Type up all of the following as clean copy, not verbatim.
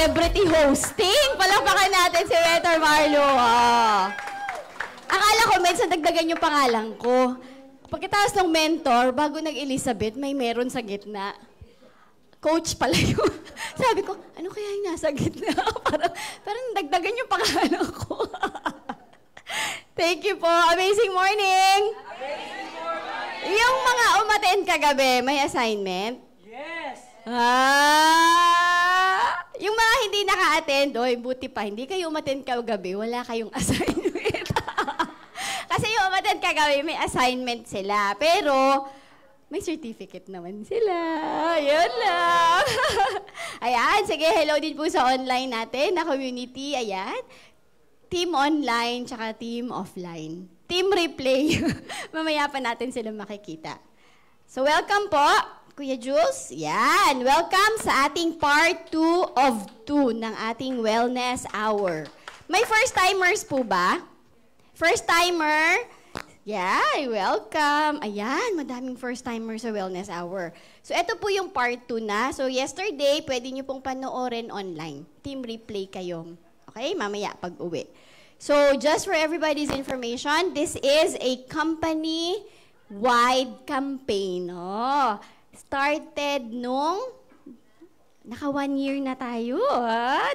celebrity hosting. Palakpakan natin si Mentor Marlo. Akala ko, minsan dagdagan yung pangalan ko. Pagkatapos ng mentor, bago nag-Elizabeth, may meron sa gitna. Coach pala yun. Sabi ko, ano kaya yung nasa gitna? parang dagdagan yung pangalan ko. Thank you po. Amazing morning! Amazing morning! Yung mga umattend kagabi, may assignment? Yes! Yung mga hindi naka-attend, oy, buti pa, hindi kayo umattend kagabi, wala kayong assignment. Kasi yung umattend kagabi, may assignment sila. Pero, may certificate naman sila. Yun lang. Ayan, sige, hello din po sa online natin, na community. Ayan. Team online, tsaka team offline. Team replay. Mamaya pa natin sila makikita. So, welcome po, Kuya Jules. Yan. Welcome sa ating part 2 of 2 ng ating Wellness Hour. May first-timers po ba? First-timer? Yeah, welcome. Ayan, madaming first-timers sa Wellness Hour. So, ito po yung part 2 na. So, yesterday, pwede nyo pong panoorin online. Team replay kayo. Okay, mamaya pag-uwi. So, just for everybody's information, this is a company-wide campaign. Oh, started nung naka 1 year na tayo.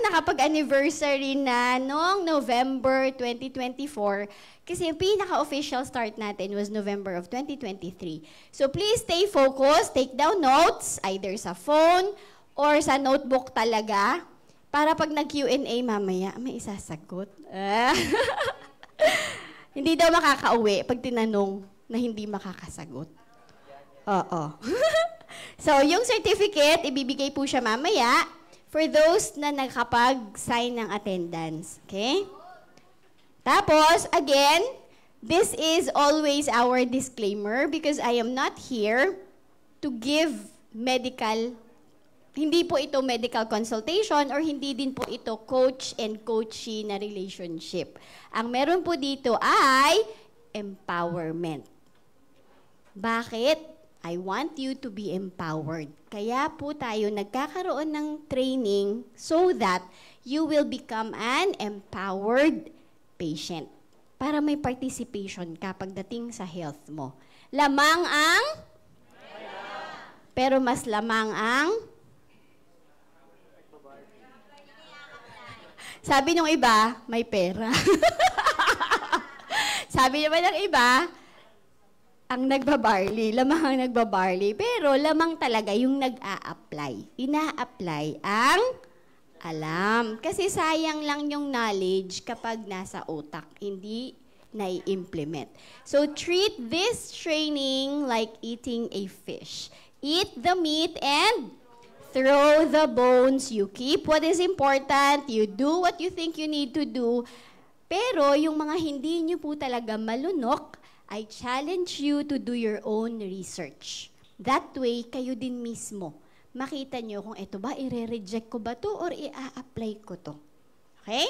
Nakapag-anniversary na nung November 2024. Kasi yung pinaka-official start natin was November of 2023. So please stay focused, take down notes, either sa phone or sa notebook talaga, para pag nag-Q&A mamaya, may isasagot. Hindi daw makakauwi pag tinanong na hindi makakasagot. Oo. So, yung certificate, ibibigay po siya mamaya for those na nakapag-sign ng attendance. Okay? Tapos, again, this is always our disclaimer because I am not here to give medical, hindi po ito medical consultation or hindi din po ito coach and coachee na relationship. Ang meron po dito ay empowerment. Bakit? I want you to be empowered. Kaya po tayo nagkakaroon ng training so that you will become an empowered patient. Para may participation ka pagdating sa health mo. Lamang ang? Pero mas lamang ang? Sabi nung iba, may pera. Sabi naman ng iba, ang nagbabarley, lamang ang nagbabarley, pero lamang talaga yung nag-a-apply. Ina-apply ang alam. Kasi sayang lang yung knowledge kapag nasa utak, hindi nai-implement. So treat this training like eating a fish. Eat the meat and throw the bones. You keep what is important. You do what you think you need to do. Pero yung mga hindi nyo po talaga malunok, I challenge you to do your own research. That way, kayo din mismo, makita nyo kung ito ba, i-reject ko ba to or i-a-apply ko to. Okay?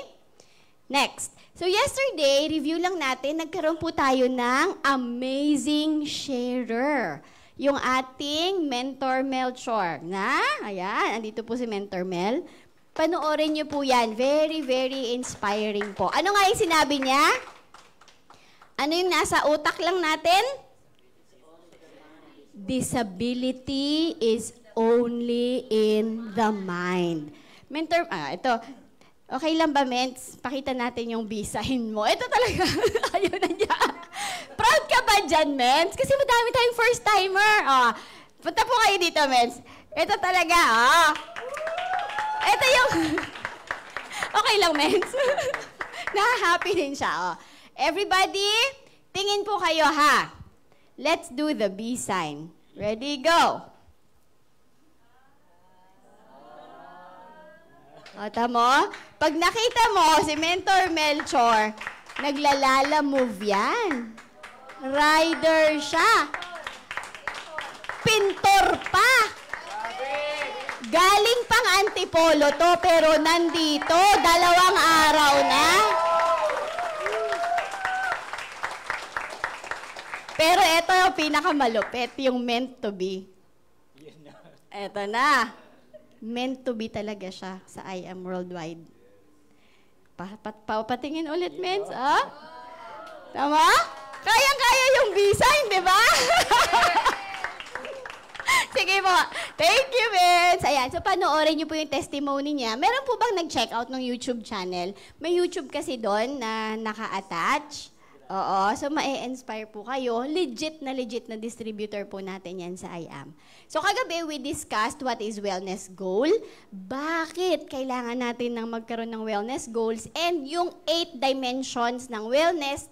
Next. So yesterday, review lang natin, nagkaroon po tayo ng amazing sharer. Yung ating Mentor Melchor. Ayan, andito po si Mentor Mel. Panoorin nyo po yan. Very, very inspiring po. Ano nga yung sinabi niya? Ano yung nasa utak lang natin? Disability is only in the mind. Mentor, ito. Okay lang ba, Mens? Pakita natin yung B-sign mo. Ito talaga. Ayun na niya. Proud ka ba dyan, Mens? Kasi madami tayong first-timer. Punta po kayo dito, Mens. Ito talaga, Ito yung... Okay lang, Mens. Nahahappy din siya, Everybody, tingin po kayo, ha? Let's do the B sign. Ready, go! Tama? Pag nakita mo si Mentor Melchor, naglalala move yan. Rider siya. Pintor pa. Galing pang Antipolo to, pero nandito, 2 araw na. Pero ito yung pinakamalupit, yung meant to be. Ito na. Meant to be talaga siya sa I Am Worldwide. Papatingin ulit, Mens. Ah? Tama? Kayang-kaya yung visa, hindi ba? Sige po. Thank you, Vince. Ayan, so panoorin niyo po yung testimony niya. Meron po bang nag-check out ng YouTube channel? May YouTube kasi doon na naka-attach. Oo, so ma-inspire po kayo. Legit na distributor po natin yan sa IAM. So kagabi, we discussed what is wellness goal. Bakit kailangan natin ng magkaroon ng wellness goals? And yung 8 dimensions ng wellness,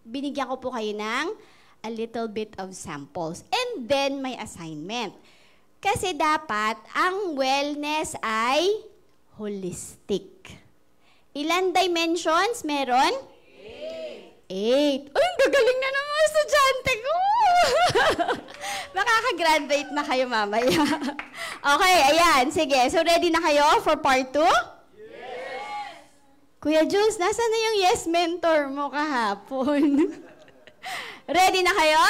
binigyan ko po kayo ng a little bit of samples. And then, may assignment. Kasi dapat, ang wellness ay holistic. Ilan dimensions meron? 8. Ay, gagaling na ng mga estudyante ko! Makakagraduate na kayo mamaya. Okay, ayan. Sige, so ready na kayo for part 2? Yes! Kuya Jules, nasa na yung yes mentor mo kahapon? Ready na kayo?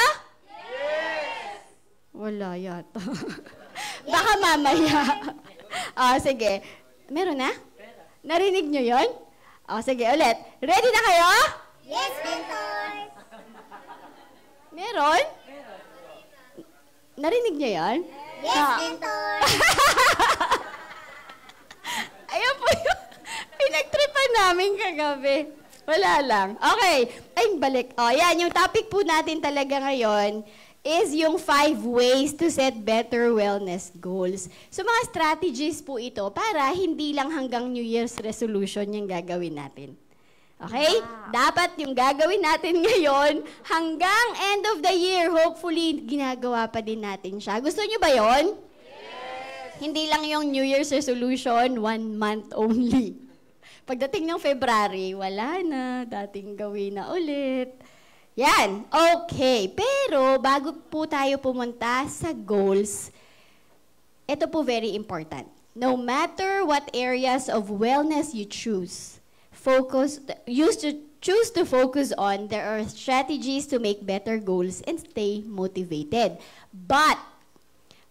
Yes! Wala yata. Baka mamaya. Sige. Meron na? Narinig nyo yun? Sige, ulit. Ready na kayo? Yes, mentor! Meron? Narinig nyo yun? Yes, mentor! Ayun po yung pinagtripan namin kagabi. Wala lang. Okay. Ay, balik. Yan. Yung topic po natin talaga ngayon is yung 5 ways to set better wellness goals. So, mga strategies po ito para hindi lang hanggang New Year's resolution yung gagawin natin. Okay? Wow. Dapat yung gagawin natin ngayon hanggang end of the year. Hopefully, ginagawa pa din natin siya. Gusto nyo ba yon? Yes! Hindi lang yung New Year's resolution, 1 month only. Pagdating ng February, wala na. Dating gawin na ulit. Yan. Okay. Pero, bago po tayo pumunta sa goals, ito po very important. No matter what areas of wellness you choose to focus on, there are strategies to make better goals and stay motivated. But,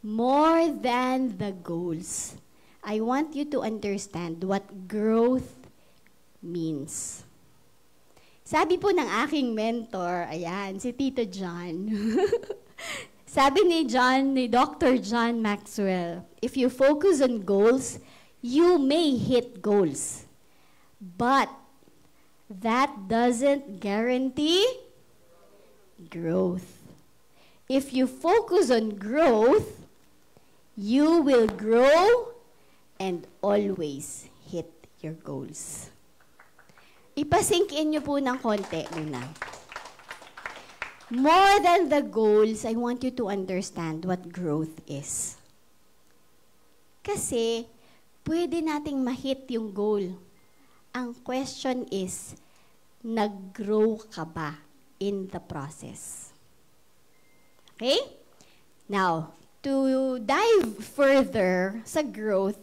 more than the goals, I want you to understand what growth means. Sabi po ng aking mentor, ayan, si Tito John. Sabi ni Dr. John Maxwell, if you focus on goals, you may hit goals. But that doesn't guarantee growth. If you focus on growth, you will grow and always hit your goals. Ipasink in nyo po ng konti muna. More than the goals, I want you to understand what growth is. Kasi, pwede nating ma-hit yung goal. Ang question is, nag-grow ka ba in the process? Okay? Now, to dive further sa growth,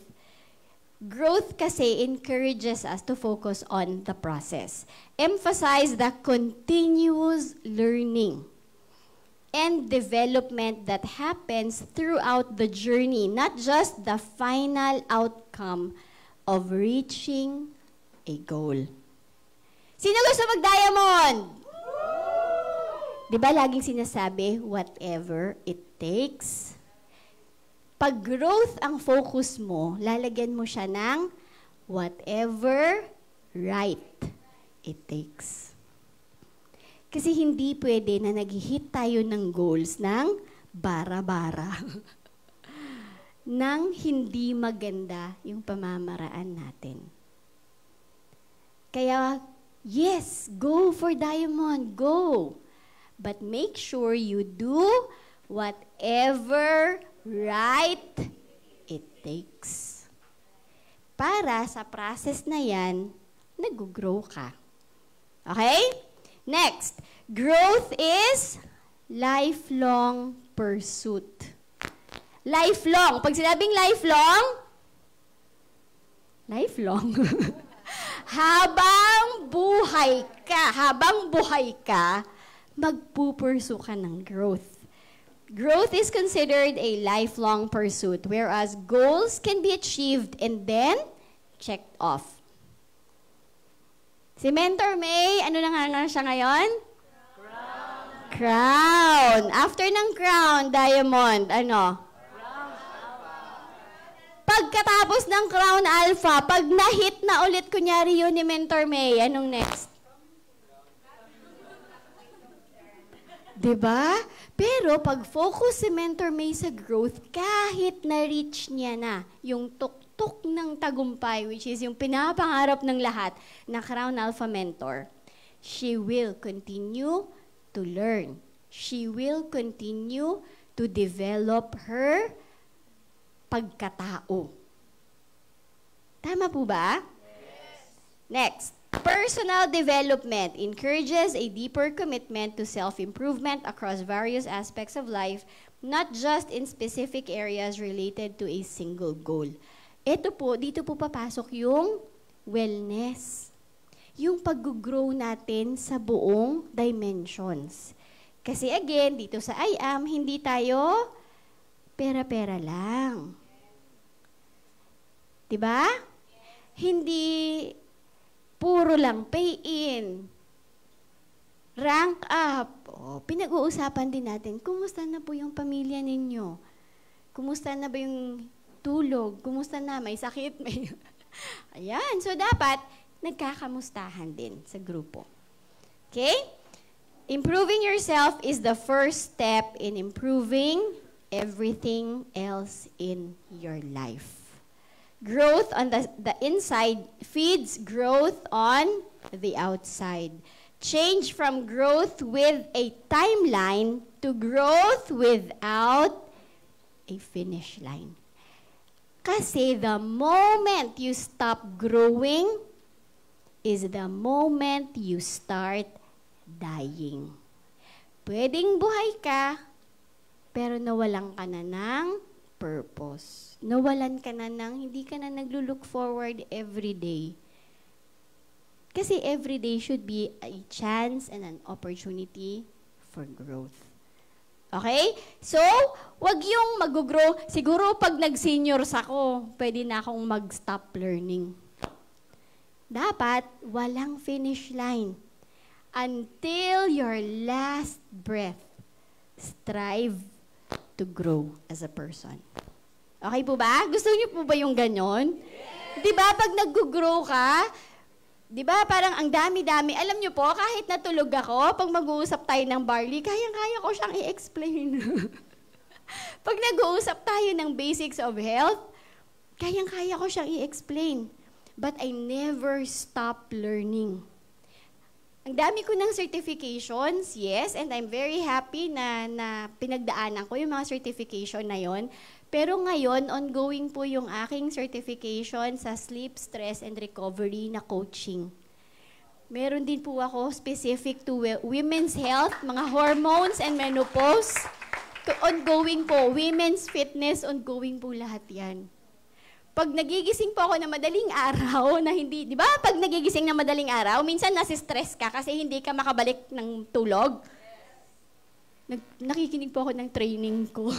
growth kasi encourages us to focus on the process. Emphasize the continuous learning and development that happens throughout the journey, not just the final outcome of reaching a goal. Sino gusto mag-diamond? Di ba laging sinasabi, whatever it takes? Pag growth ang focus mo, lalagyan mo siya ng whatever right it takes. Kasi hindi pwede na nag-hit tayo ng goals ng bara-bara. Nang hindi maganda yung pamamaraan natin. Kaya, yes, go for diamond, go. But make sure you do whatever right it takes. Para sa process na yan, nag-grow ka. Okay? Next, growth is lifelong pursuit. Lifelong. Pag sinabing lifelong, lifelong. Habang buhay ka, magpupursu ka ng growth. Growth is considered a lifelong pursuit, whereas goals can be achieved and then checked off. Si Mentor May, ano na nga siya ngayon? Crown. After ng crown, diamond, ano? Pagkatapos ng crown alpha, pag na-hit na ulit, kunyari yun ni Mentor May, anong next? Diba? Pero pag focus si Mentor May sa growth, kahit na-reach niya na yung tuktok ng tagumpay, which is yung pinapangarap ng lahat na Crown Alpha Mentor, she will continue to learn. She will continue to develop her pagkatao. Tama po ba? Yes. Next. Personal development encourages a deeper commitment to self-improvement across various aspects of life, not just in specific areas related to a single goal. Ito po, dito po papasok yung wellness. Yung pag-grow natin sa buong dimensions. Kasi again, dito sa I Am, hindi tayo pera-pera lang. Diba? Hindi puro lang pay in, rank up. Pinag-uusapan din natin, kumusta na po yung pamilya ninyo? Kumusta na ba yung tulog? Kumusta na? May sakit? May... Ayan. So, dapat nagkakamustahan din sa grupo. Okay? Improving yourself is the first step in improving everything else in your life. Growth on the inside feeds growth on the outside. Change from growth with a timeline to growth without a finish line. Kasi the moment you stop growing is the moment you start dying. Pwedeng buhay ka, pero nawalan ka na ng purpose. Nawalan ka na ng, hindi ka na naglo-look forward every day. Kasi every day should be a chance and an opportunity for growth. Okay? So, wag yung mag-grow. Siguro pag nag-seniors ako, pwede na akong mag-stop learning. Dapat, walang finish line. Until your last breath, strive to grow as a person. Okay po ba? Gusto niyo po ba yung ganon? Yes. Di ba pag nag-grow ka, di ba parang ang dami-dami. Alam niyo po, kahit natulog ako, pag mag-uusap tayo ng barley, kayang-kaya ko siyang i-explain. Pag nag-uusap tayo ng basics of health, kayang-kaya ko siyang i-explain. But I never stop learning. Ang dami ko ng certifications, yes, and I'm very happy na pinagdaanan ko yung mga certification na yon. Pero ngayon, ongoing po yung aking certification sa sleep, stress, and recovery na coaching. Meron din po ako specific to women's health, mga hormones and menopause. Ongoing po, women's fitness, ongoing po lahat yan. Pag nagigising po ako na madaling araw, na hindi, di ba? Pag nagigising na madaling araw, minsan nasi-stress ka kasi hindi ka makabalik ng tulog. Nakikinig po ako ng training ko.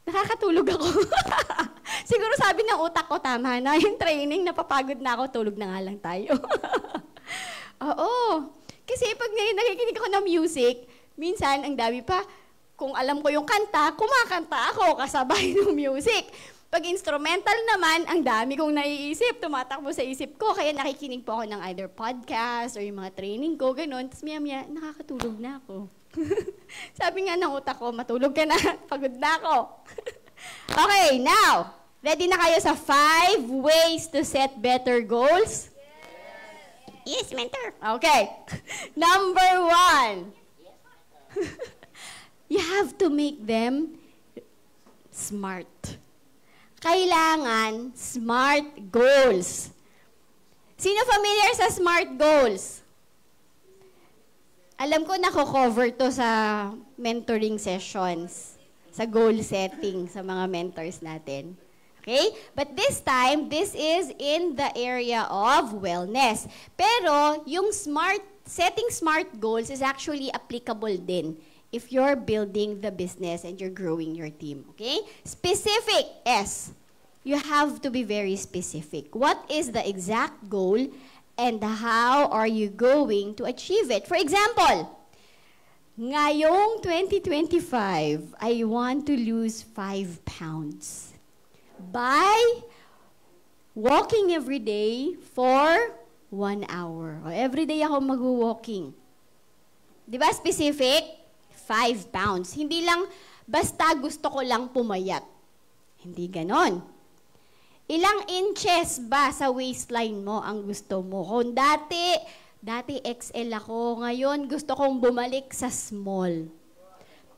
Nakakatulog ako. Siguro sabi ng utak ko, tama na yung training, napapagod na ako, tulog na nga lang tayo. Oo. Kasi pag nakikinig ako ng music, minsan, ang dami pa, kung alam ko yung kanta, kumakanta ako kasabay ng music. Pag instrumental naman, ang dami kong naiisip, tumatakbo sa isip ko, kaya nakikinig po ako ng either podcast or yung mga training ko, ganun. Tapos maya-maya, nakakatulog na ako. Sabi nga ng utak ko, matulog ka na, pagod na ako. Okay, now, ready na kayo sa 5 ways to set better goals? Yes, mentor. Okay. Number 1. You have to make them smart. Kailangan smart goals. Sino familiar sa smart goals? Alam ko nako-cover to sa mentoring sessions, sa goal setting sa mga mentors natin. Okay? But this time, this is in the area of wellness. Pero yung setting smart goals is actually applicable din if you're building the business and you're growing your team. Okay? Specific, S. You have to be very specific. What is the exact goal and how are you going to achieve it? For example, ngayong 2025, I want to lose 5 pounds by walking every day for 1 hour. O, every day ako mag-walking. Di ba specific? 5 pounds. Hindi lang basta gusto ko lang pumayat. Hindi ganon. Ilang inches ba sa waistline mo ang gusto mo? Kung dati XL ako, ngayon gusto kong bumalik sa small.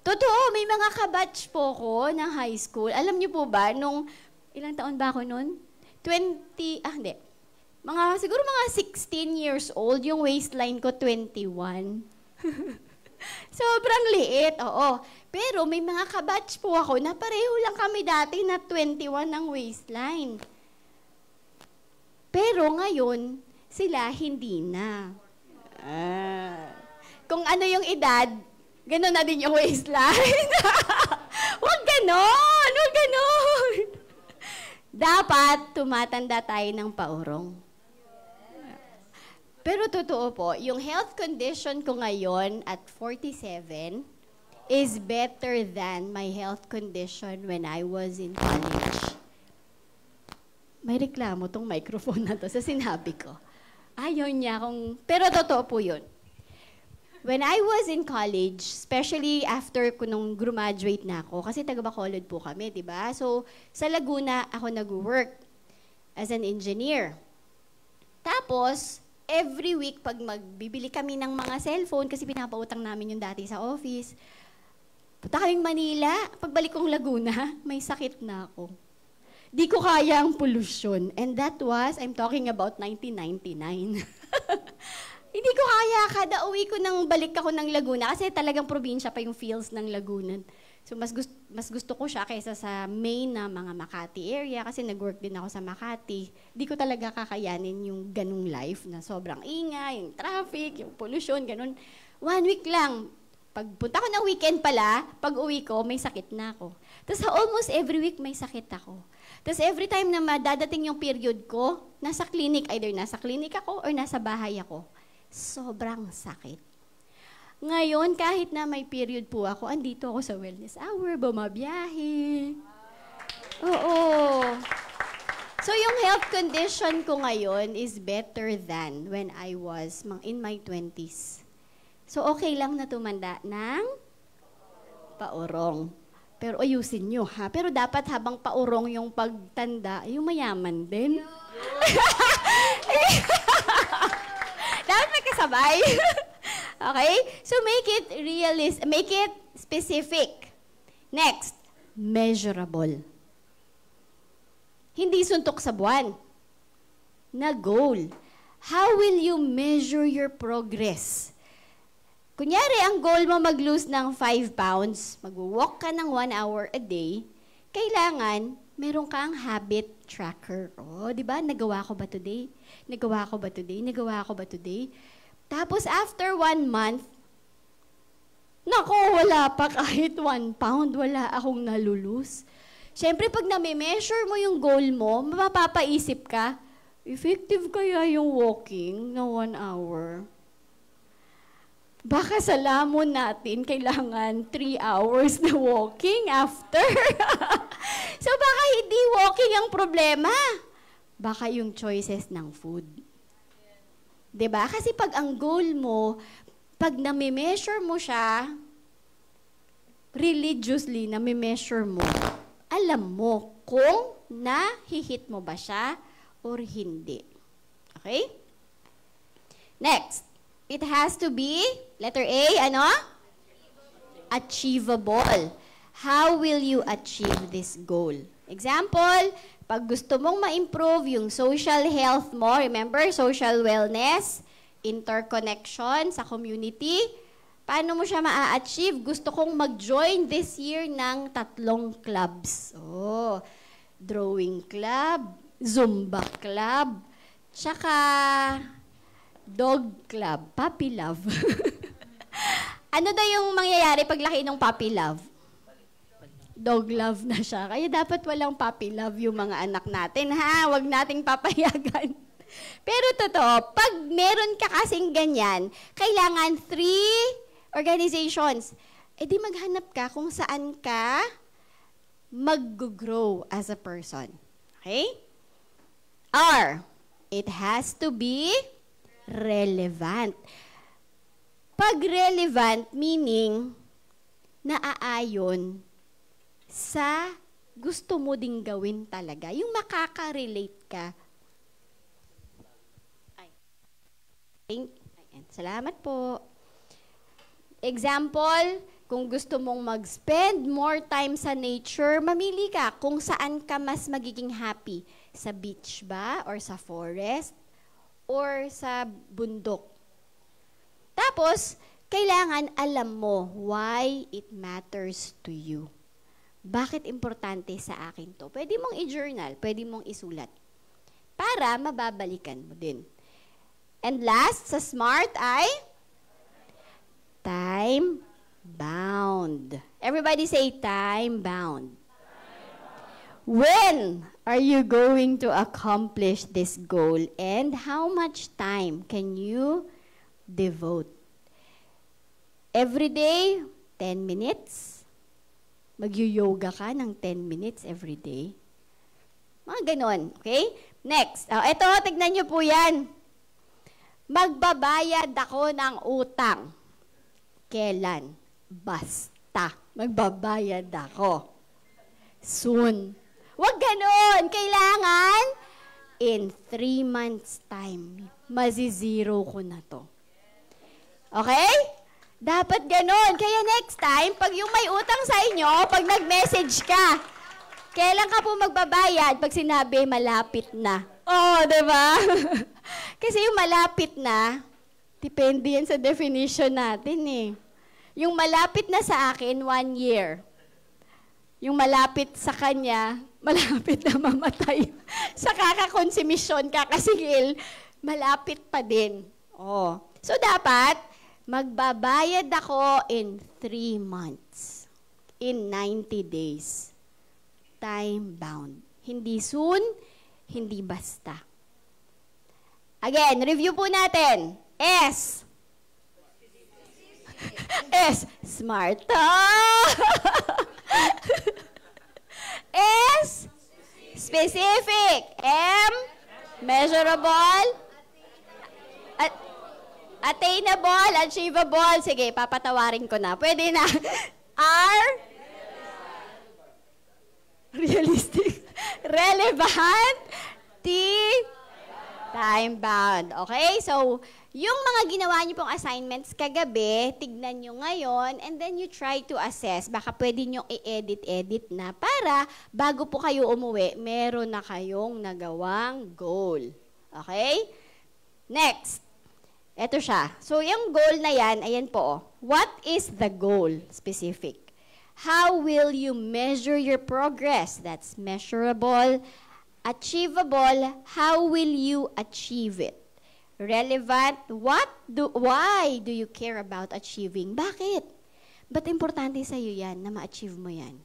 Totoo, may mga kabatch po ko ng high school. Alam niyo po ba, nung, ilang taon ba ako noon? Siguro mga 16 years old, yung waistline ko 21. Sobrang liit, oo. Pero may mga kabatch po ako na pareho lang kami dati na 21 ang waistline. Pero ngayon, sila hindi na. Kung ano yung edad, gano'n na din yung waistline. Huwag ganon! Huwag ganon! Dapat tumatanda tayo ng paurong. Pero totoo po, yung health condition ko ngayon at 47 is better than my health condition when I was in college. May reklamo tong microphone na to sa sinabi ko. Ayaw niya akong... Pero totoo po yun. When I was in college, especially after ko nung graduate na ako, kasi taga Bacolod po kami, di ba? So, sa Laguna, ako nag-work as an engineer. Tapos, every week, pag magbibili kami ng mga cellphone, kasi pinapautang namin yung dati sa office, punta kaming Manila, pagbalik kong Laguna, may sakit na ako. Di ko kaya ang pollution. And that was, I'm talking about 1999. Hindi ko kaya, kada uwi ko nang balik ako ng Laguna, kasi talagang probinsya pa yung feels ng Laguna. So mas gusto ko siya kaysa sa main na mga Makati area, kasi nag-work din ako sa Makati. Di ko talaga kakayanin yung ganung life na sobrang ingay, yung traffic, yung pollution, ganun. 1 week lang. Pagpunta ko ng weekend pala, pag uwi ko, may sakit na ako. Tapos almost every week may sakit ako. Tapos every time na madadating yung period ko, nasa clinic, either nasa clinic ako or nasa bahay ako. Sobrang sakit. Ngayon, kahit na may period po ako, andito ako sa wellness hour, bumabiyahe. Oo. So yung health condition ko ngayon is better than when I was in my 20s. So okay lang na tumanda ng paurong. Pero ayusin nyo, ha? Pero dapat habang paurong yung pagtanda, yung mayaman din. Dapat may kasabay. Okay? So make it realistic, make it specific. Next, measurable. Hindi suntok sa buwan. Na goal. How will you measure your progress? Kunyari, ang goal mo mag-lose ng 5 pounds, mag-walk ka ng 1 hour a day, kailangan meron kang habit tracker. Oh, di ba? Nagawa ko ba today? Nagawa ko ba today? Nagawa ko ba today? Tapos after 1 month, nako, wala pa kahit 1 pound, wala akong nalulus. Siyempre, pag nami-measure mo yung goal mo, mapapaisip ka, effective kaya yung walking na 1 hour? Baka sa lamon natin, kailangan 3 hours na walking after. So baka hindi walking ang problema. Baka yung choices ng food. 'Di ba? Kasi pag ang goal mo, pag nami-measure mo siya, religiously nami-measure mo, alam mo kung na-hit mo ba siya or hindi. Okay? Next. It has to be, letter A, ano? Achievable. How will you achieve this goal? Example, pag gusto mong ma-improve yung social health mo, remember, social wellness, interconnection sa community, paano mo siya ma-achieve? Gusto kong mag-join this year ng 3 clubs. Oh, drawing club, Zumba club, tsaka dog club, puppy love. Ano daw yung mangyayari pag laki ng puppy love? Dog love na siya. Kaya dapat walang puppy love yung mga anak natin, ha? Huwag nating papayagan. Pero totoo, pag meron ka kasing ganyan, kailangan 3 organizations. E di maghanap ka kung saan ka mag-grow as a person. Okay? R, it has to be relevant. Pag relevant, meaning naaayon sa gusto mo ding gawin talaga. Yung makaka-relate ka. Ayan. Salamat po. Example, kung gusto mong mag-spend more time sa nature, mamili ka kung saan ka mas magiging happy. Sa beach ba? Or sa forest? Or sa bundok? Tapos, kailangan alam mo why it matters to you. Bakit importante sa akin to? Pwede mong i-journal, pwede mong isulat. Para mababalikan mo din. And last, sa SMART ay time-bound. Everybody say time-bound. When are you going to accomplish this goal? And how much time can you devote? Every day, 10 minutes. Mag-yoga ka ng 10 minutes every day. Mga ganon, okay? Next. Ito, tignan nyo po yan. Magbabayad ako ng utang. Kailan? Basta. Magbabayad ako. Soon. Huwag ganon. Kailangan in 3 months time. Mazizero ko na to. Okay? Dapat ganon. Kaya next time, pag yung may utang sa inyo, pag nag-message ka, kailan ka po magbabayad pag sinabi malapit na? Oh, diba? Kasi yung malapit na, depende yan sa definition natin eh. Yung malapit na sa akin, 1 year. Yung malapit sa kanya, malapit na mamatay. Sa kakakonsumisyon, kakasigil, malapit pa din. Oh. So dapat, magbabayad ako in 3 months. In 90 days. Time-bound. Hindi soon, hindi basta. Again, review po natin. S. S. Smart. S. Specific. M. Measurable. Attainable. Achievable. Sige, papatawarin ko na. Pwede na. R. Realistic. Relevant. T. Time-bound. Okay? So, yung mga ginawa niyo pong assignments kagabi, tignan nyo ngayon, and then you try to assess. Baka pwede nyo i-edit na para bago po kayo umuwi, meron na kayong nagawang goal. Okay? Next. Ito siya. So, yung goal na yan, ayan po. What is the goal? Specific. How will you measure your progress? That's measurable. Achievable, how will you achieve it? Relevant, why do you care about achieving? Bakit? Ba't importante sa'yo yan na ma-achieve mo yan?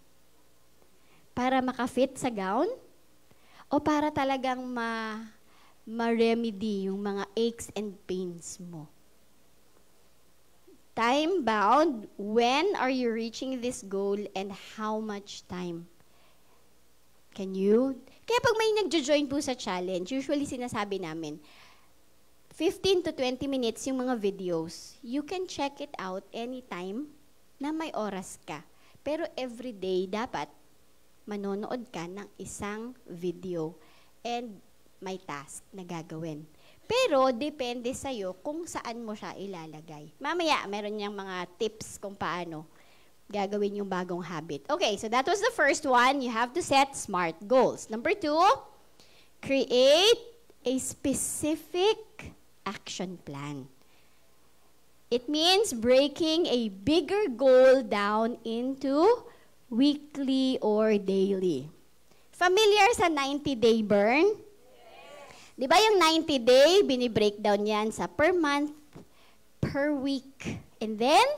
Para makafit sa gown? O para talagang ma-remedy yung mga aches and pains mo? Time-bound, when are you reaching this goal and how much time? Can you? Kaya pag may nagjo-join po sa challenge, usually sinasabi namin, 15 to 20 minutes yung mga videos. You can check it out anytime na may oras ka. Pero everyday, dapat manonood ka ng isang video and may task na gagawin. Pero depende sa'yo kung saan mo siya ilalagay. Mamaya, meron niyang mga tips kung paano gagawin yung bagong habit. Okay, so that was the first one. You have to set SMART goals. Number 2, create a specific action plan. It means breaking a bigger goal down into weekly or daily. Familiar sa 90-day burn? Yes. Di ba yung 90-day, binibreakdown yan sa per month, per week, and then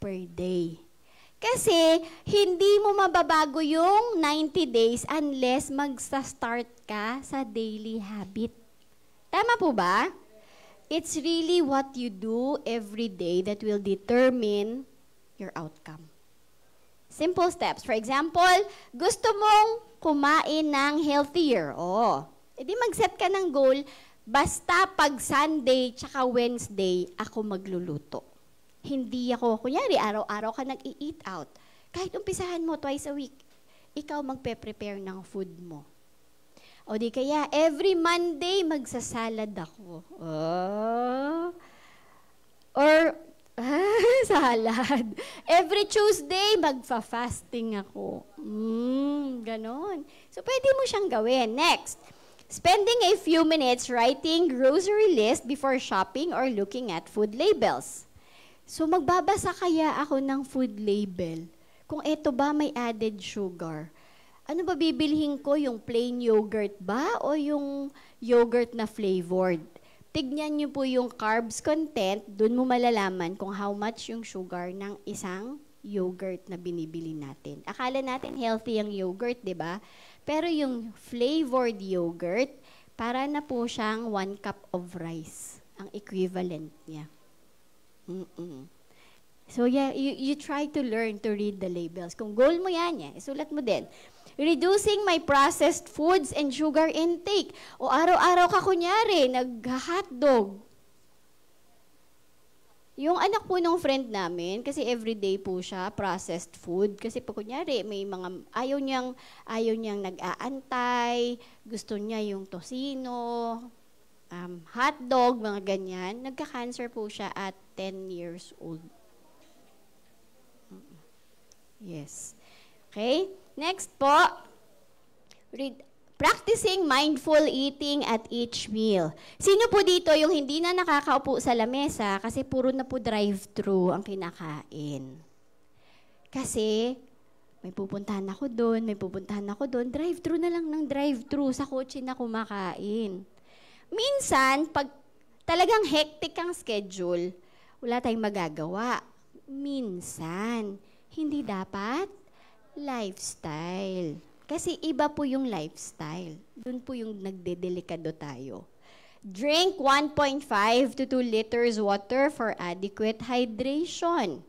per day. Kasi, hindi mo mababago yung 90 days unless magsa-start ka sa daily habit. Tama po ba? It's really what you do every day that will determine your outcome. Simple steps. For example, gusto mong kumain ng healthier. Edi mag-set ka ng goal, basta pag Sunday tsaka Wednesday, ako magluluto. Hindi ako, kunyari, araw-araw ka nag-i-eat out. Kahit umpisahan mo twice a week, ikaw magpe-prepare ng food mo. O di kaya, every Monday, magsasalad ako. Or, salad. Every Tuesday, magfa-fasting ako. Ganon. So, pwede mo siyang gawin. Next, spending a few minutes writing grocery list before shopping or looking at food labels. So, magbabasa kaya ako ng food label. Kung eto ba may added sugar. Ano ba bibilhin ko? Yung plain yogurt ba o yung yogurt na flavored? Tignan niyo po yung carbs content, dun mo malalaman kung how much yung sugar ng isang yogurt na binibili natin. Akala natin healthy ang yogurt, di ba? Pero yung flavored yogurt, para na po siyang 1 cup of rice, ang equivalent niya. So yeah, you try to learn to read the labels. Kung goal mo yan, isulat mo din. Reducing my processed foods and sugar intake. O araw-araw ka kunyari, nag-hotdog. Yung anak po ng friend namin, kasi everyday po siya, processed food. Kasi po kunyari, may mga, ayaw niyang nag-aantay, gusto niya yung tosino, hotdog, mga ganyan. Nagka-cancer po siya at 10 years old. Yes. Okay? Next po, practicing mindful eating at each meal. Sino po dito yung hindi na nakakaupo sa lamesa kasi puro na po drive-thru ang kinakain? Kasi may pupuntahan ako doon, drive-thru na lang ng drive-thru sa kotse na kumakain. Minsan, pag talagang hectic ang schedule, wala tayong magagawa. Minsan, hindi dapat lifestyle. Kasi iba po yung lifestyle. Doon po yung nagdedelikado tayo. Drink 1.5 to 2 liters water for adequate hydration.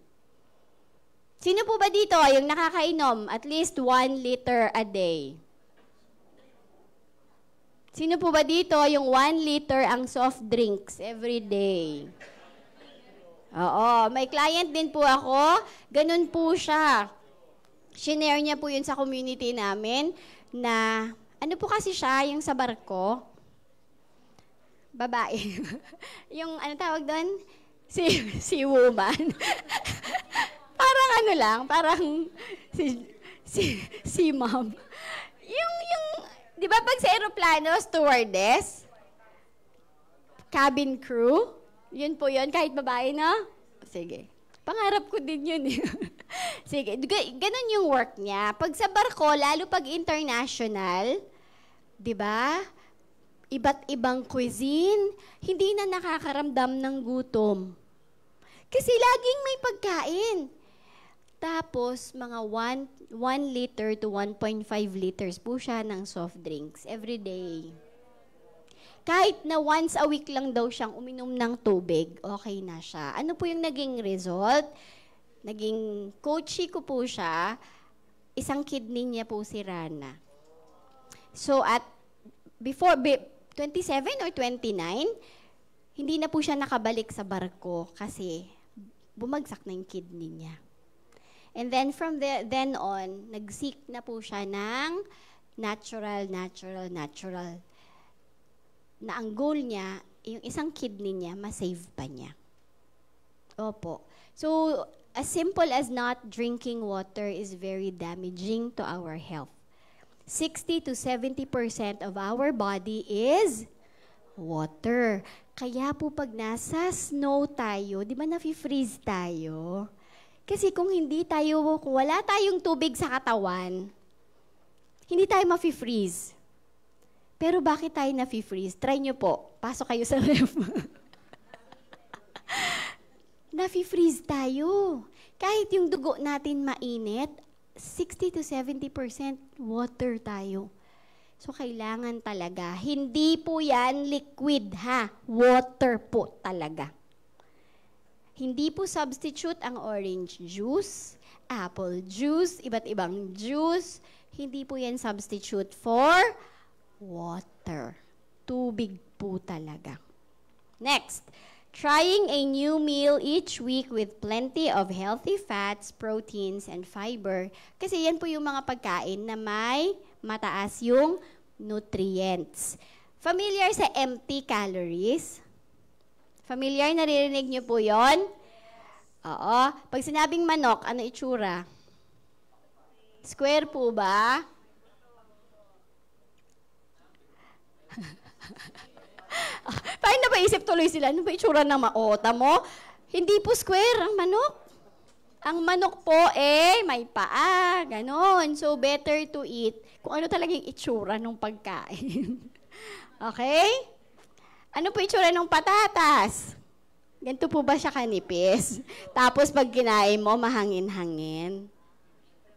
Sino po ba dito yung nakakainom at least 1 liter a day? Sino po ba dito yung 1 liter ang soft drinks every day? Oo, may client din po ako. Ganun po siya. Shinare niya po yun sa community namin na, ano po kasi siya, yung sa barko, babae. Yung, ano tawag doon? Si woman. Parang ano lang, parang si mom. Yung, di ba pag sa aeroplano, stewardess, cabin crew, yun po yun, kahit babae, no? Sige. Pangarap ko din yun. Sige, ganun yung work niya. Pag sa barko, lalo pag international, di ba? Iba't ibang cuisine, hindi na nakakaramdam ng gutom. Kasi laging may pagkain. Tapos, mga 1 liter to 1.5 liters po siya ng soft drinks every day. Kahit na once a week lang daw siyang uminom ng tubig, okay na siya. Ano po yung naging result? Naging coachy ko po siya. Isang kidney niya po si Rana. So at before 27 or 29, hindi na po siya nakabalik sa barko kasi bumagsak na yung kidney niya. And then from then on, nag-seek na po siya ng natural na ang goal niya, yung isang kidney niya, masave pa niya. Opo. So, as simple as not drinking water is very damaging to our health. 60 to 70% of our body is water. Kaya po pag nasa snow tayo, di ba nafi-freeze tayo? Kasi kung wala tayong tubig sa katawan, hindi tayo mafi-freeze. Pero bakit tayo nafi-freeze? Try nyo po. Pasok kayo sa ref. Nafi-freeze tayo. kahit yung dugo natin mainit, 60 to 70% water tayo. So, kailangan talaga. Hindi po yan liquid, ha? Water po talaga. Hindi po substitute ang orange juice, apple juice, iba't ibang juice. Hindi po yan substitute for water. Tubig po talaga. Next, trying a new meal each week with plenty of healthy fats, proteins, and fiber. Kasi yan po yung mga pagkain na may mataas yung nutrients. Familiar sa empty calories? Familiar? Naririnig niyo po yon? Oo. Pag sinabing manok, ano itsura? Square po ba? Parang napaisip tuloy sila, ano ba itsura ng maota mo? Hindi po square ang manok. Ang manok po may paa, ganon. So, better to eat kung ano talagang itsura ng pagkain. Okay? Ano po itsura ng patatas? Ganito po ba siya kanipis? Tapos pag kinain mo, mahangin-hangin.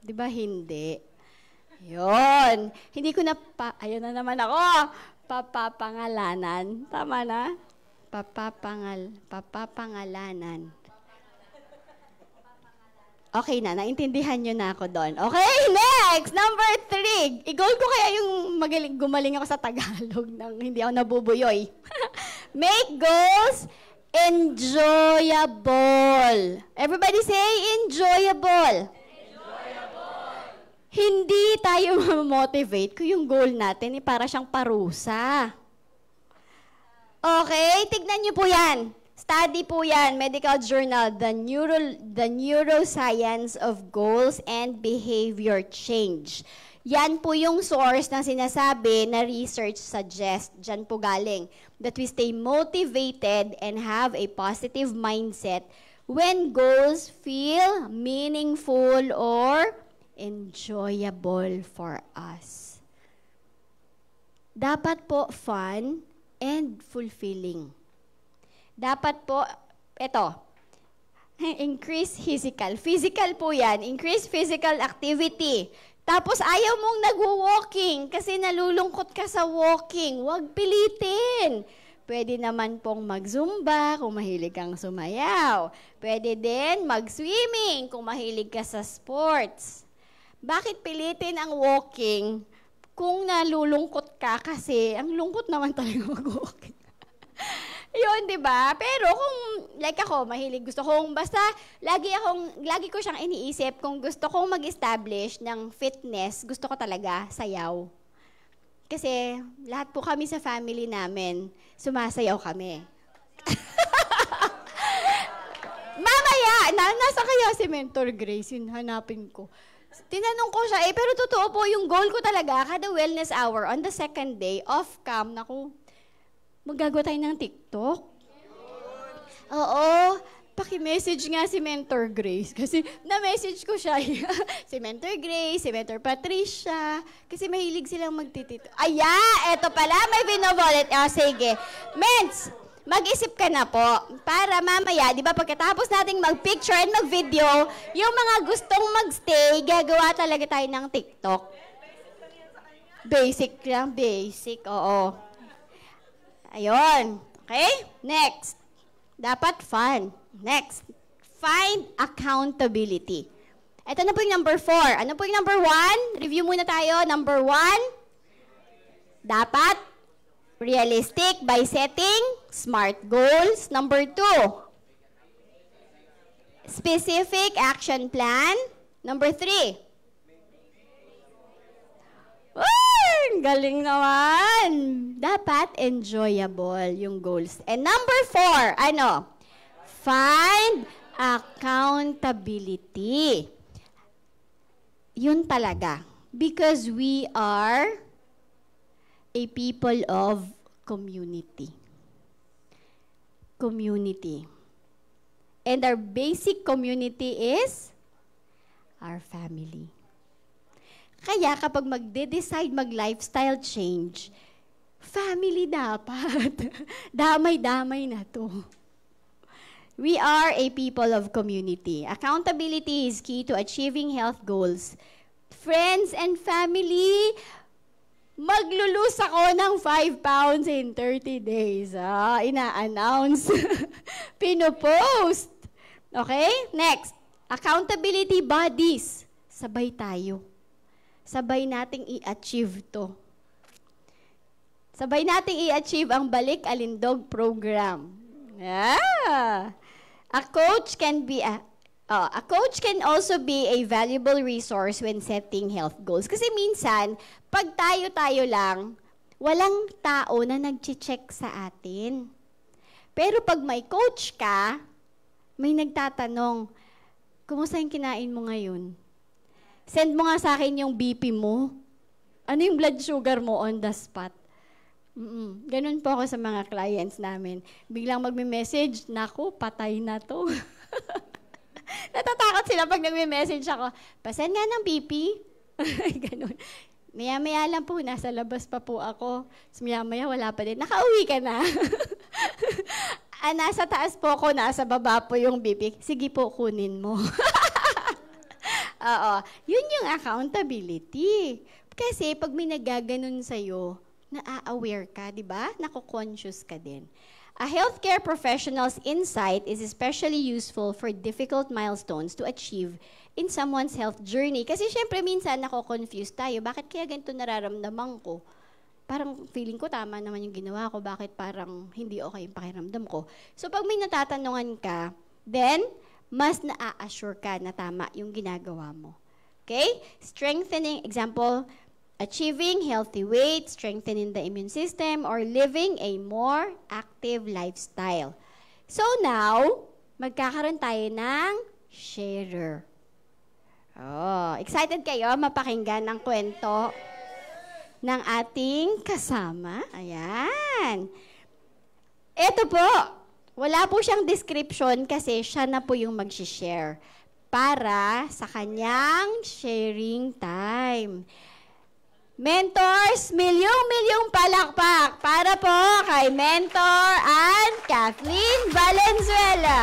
Di ba hindi? Yun. Hindi ko na ayun na naman ako. Papapangalanan. Tama na? Papapangalanan. Okay na, naintindihan nyo na ako doon. Okay, next! Number 3. I-goal ko kaya yung gumaling ako sa Tagalog nang hindi ako nabubuyoy. Make goals enjoyable. Everybody say enjoyable. Enjoyable. Hindi tayo motivate kung yung goal natin para siyang parusa. Okay, tignan nyo po yan. Study po yan, medical journal, the Neuroscience of Goals and Behavior Change. Yan po yung source na sinasabi na research suggest, dyan po galing, that we stay motivated and have a positive mindset when goals feel meaningful or enjoyable for us. Dapat po fun and fulfilling. Dapat po, increase physical. Physical po yan, increase physical activity. Tapos ayaw mong nagwo-walking kasi nalulungkot ka sa walking. Huwag pilitin. Pwede naman pong mag-zumba kung mahilig kang sumayaw. Pwede din mag-swimming kung mahilig ka sa sports. Bakit pilitin ang walking kung nalulungkot ka kasi ang lungkot naman talaga mag-walking? Yun, di ba? Pero kung, like ako, mahilig, gusto kong, basta, lagi ko siyang iniisip, kung gusto kong mag-establish ng fitness, gusto ko talaga sayaw. Kasi, lahat po kami sa family namin, sumasayaw kami. Mamaya, nasa kaya si Mentor Grace, hanapin ko. Tinanong ko siya, pero totoo po, yung goal ko talaga, kada wellness hour, on the second day, off-cam, naku, magagawa tayo ng TikTok? Oo. Paki-message nga si Mentor Grace. Kasi na-message ko siya. Si Mentor Grace, si Mentor Patricia. Kasi mahilig silang magtitito. Eto pala, may binovolet. Sige. Mens, mag-isip ka na po. Para mamaya, di ba, pagkatapos nating mag-picture and mag-video, yung mga gustong mag-stay, gagawa talaga tayo ng TikTok. Basic lang, basic. Oo. Ayun. Okay? Next. Dapat fun. Next. Find accountability. Ito na po yung number 4. Ano po yung number 1? Review muna tayo. Number 1. Dapat realistic by setting smart goals. Number 2. Specific action plan. Number 3. Galing naman. Dapat enjoyable yung goals. And number 4, find accountability. Yun talaga. Because we are a people of community. Community. And our basic community is our family. Kaya kapag magde-decide mag-lifestyle change, family dapat. Damay-damay na to. We are a people of community. Accountability is key to achieving health goals. Friends and family, maglulus ako ng 5 pounds in 30 days. Ina-announce. Pinopost. Okay? Next. Accountability bodies. Sabay tayo. Sabay nating i-achieve to. Sabay nating i-achieve ang Balik Alindog program. Yeah. A coach can also be a valuable resource when setting health goals. Kasi minsan, pag tayo-tayo lang, walang tao na nag-check sa atin. Pero pag may coach ka, may nagtatanong, kumusta yung kinain mo ngayon? Send mo nga sa akin yung BP mo. Ano yung blood sugar mo on the spot? Ganun po ako sa mga clients namin. Biglang magme-message, naku, patay na to. Natatakot sila pag nagme-message ako, pasend nga ng BP. Ganun. Maya-maya lang po, nasa labas pa po ako. Maya-maya, wala pa din. Nakauwi ka na. Nasa taas po ako, nasa baba po yung BP. Sige po, kunin mo. Oo. Yun yung accountability. Kasi pag may nagaganon sa'yo, na-aware ka, di ba? Nako-conscious ka din. A healthcare professional's insight is especially useful for difficult milestones to achieve in someone's health journey. Kasi syempre minsan nako-confuse tayo. Bakit kaya ganito nararamdaman ko? Parang feeling ko tama naman yung ginawa ko. Bakit parang hindi okay yung pakiramdam ko? So pag may natatanungan ka, then mas na-assure ka na tama yung ginagawa mo. Okay? Strengthening, example, achieving healthy weight, strengthening the immune system, or living a more active lifestyle. So now, magkakaroon tayo ng sharer. Oh, excited kayo mapakinggan ng kwento ng ating kasama? Ayan. Ito po, wala po siyang description kasi siya na po yung mag-share para sa kanyang sharing time. Mentors, milyong-milyong palakpak para po kay Mentor Ann Kathleen Valenzuela.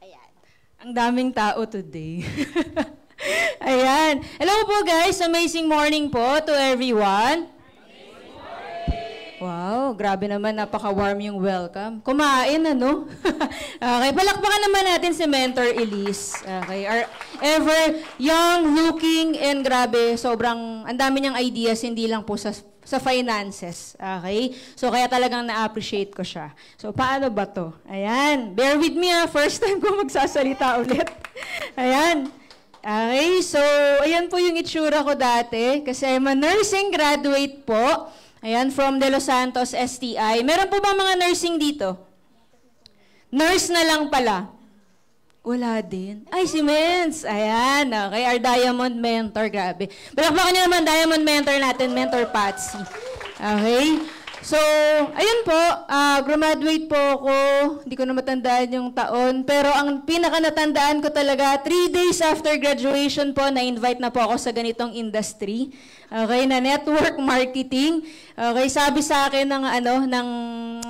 Ayan. Ang daming tao today. Ayan. Hello po guys, amazing morning po to everyone. Wow, grabe naman, napaka-warm yung welcome. Kumain, ano? Okay, palakpakan naman natin si Mentor Elise. Okay, our ever young, looking, and grabe, sobrang, ang dami niyang ideas, hindi lang po sa finances. Okay? So, kaya talagang na-appreciate ko siya. So, paano ba to? Ayan, bear with me first time ko magsasalita ulit. Ayan. Okay, so, ayan po yung itsura ko dati, kasi I'm a nursing graduate po. Ayan, from De Los Santos, STI. Meron po ba mga nursing dito? Nurse na lang pala. Wala din. Ay, si Mens. Ayan, okay. Our Diamond Mentor, grabe. Balakpakan niyo naman, Diamond Mentor natin, Mentor Patsy. Okay. So, ayun po, graduate po ako. Hindi ko na matandaan yung taon. Pero ang pinaka-natandaan ko talaga, 3 days after graduation po, na-invite na po ako sa ganitong industry. Okay, na network marketing. Okay, sabi sa akin ng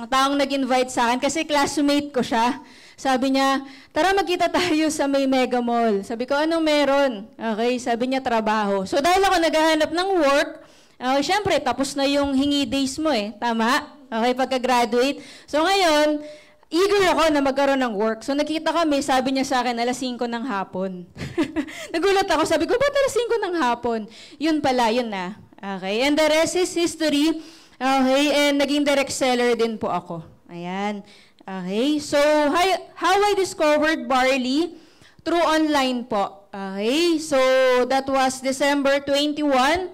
taong nag-invite sa akin, kasi classmate ko siya. Sabi niya, tara magkita tayo sa may Mega Mall. Sabi ko, anong meron? Okay, sabi niya, trabaho. So, dahil ako naghahanap ng work, siyempre, tapos na yung hingi days mo Tama? Okay, pagka-graduate. So ngayon, eager ako na magkaroon ng work. So nakita kami, sabi niya sa akin, 5:00 ng hapon. Nagulat ako, sabi ko, ba't 5:00 ng hapon? Yun pala, yun na. Okay, and the rest is history. Okay, and naging direct seller din po ako. Ayan. Okay, so how I discovered Barley? Through online po. Okay, so that was December 21,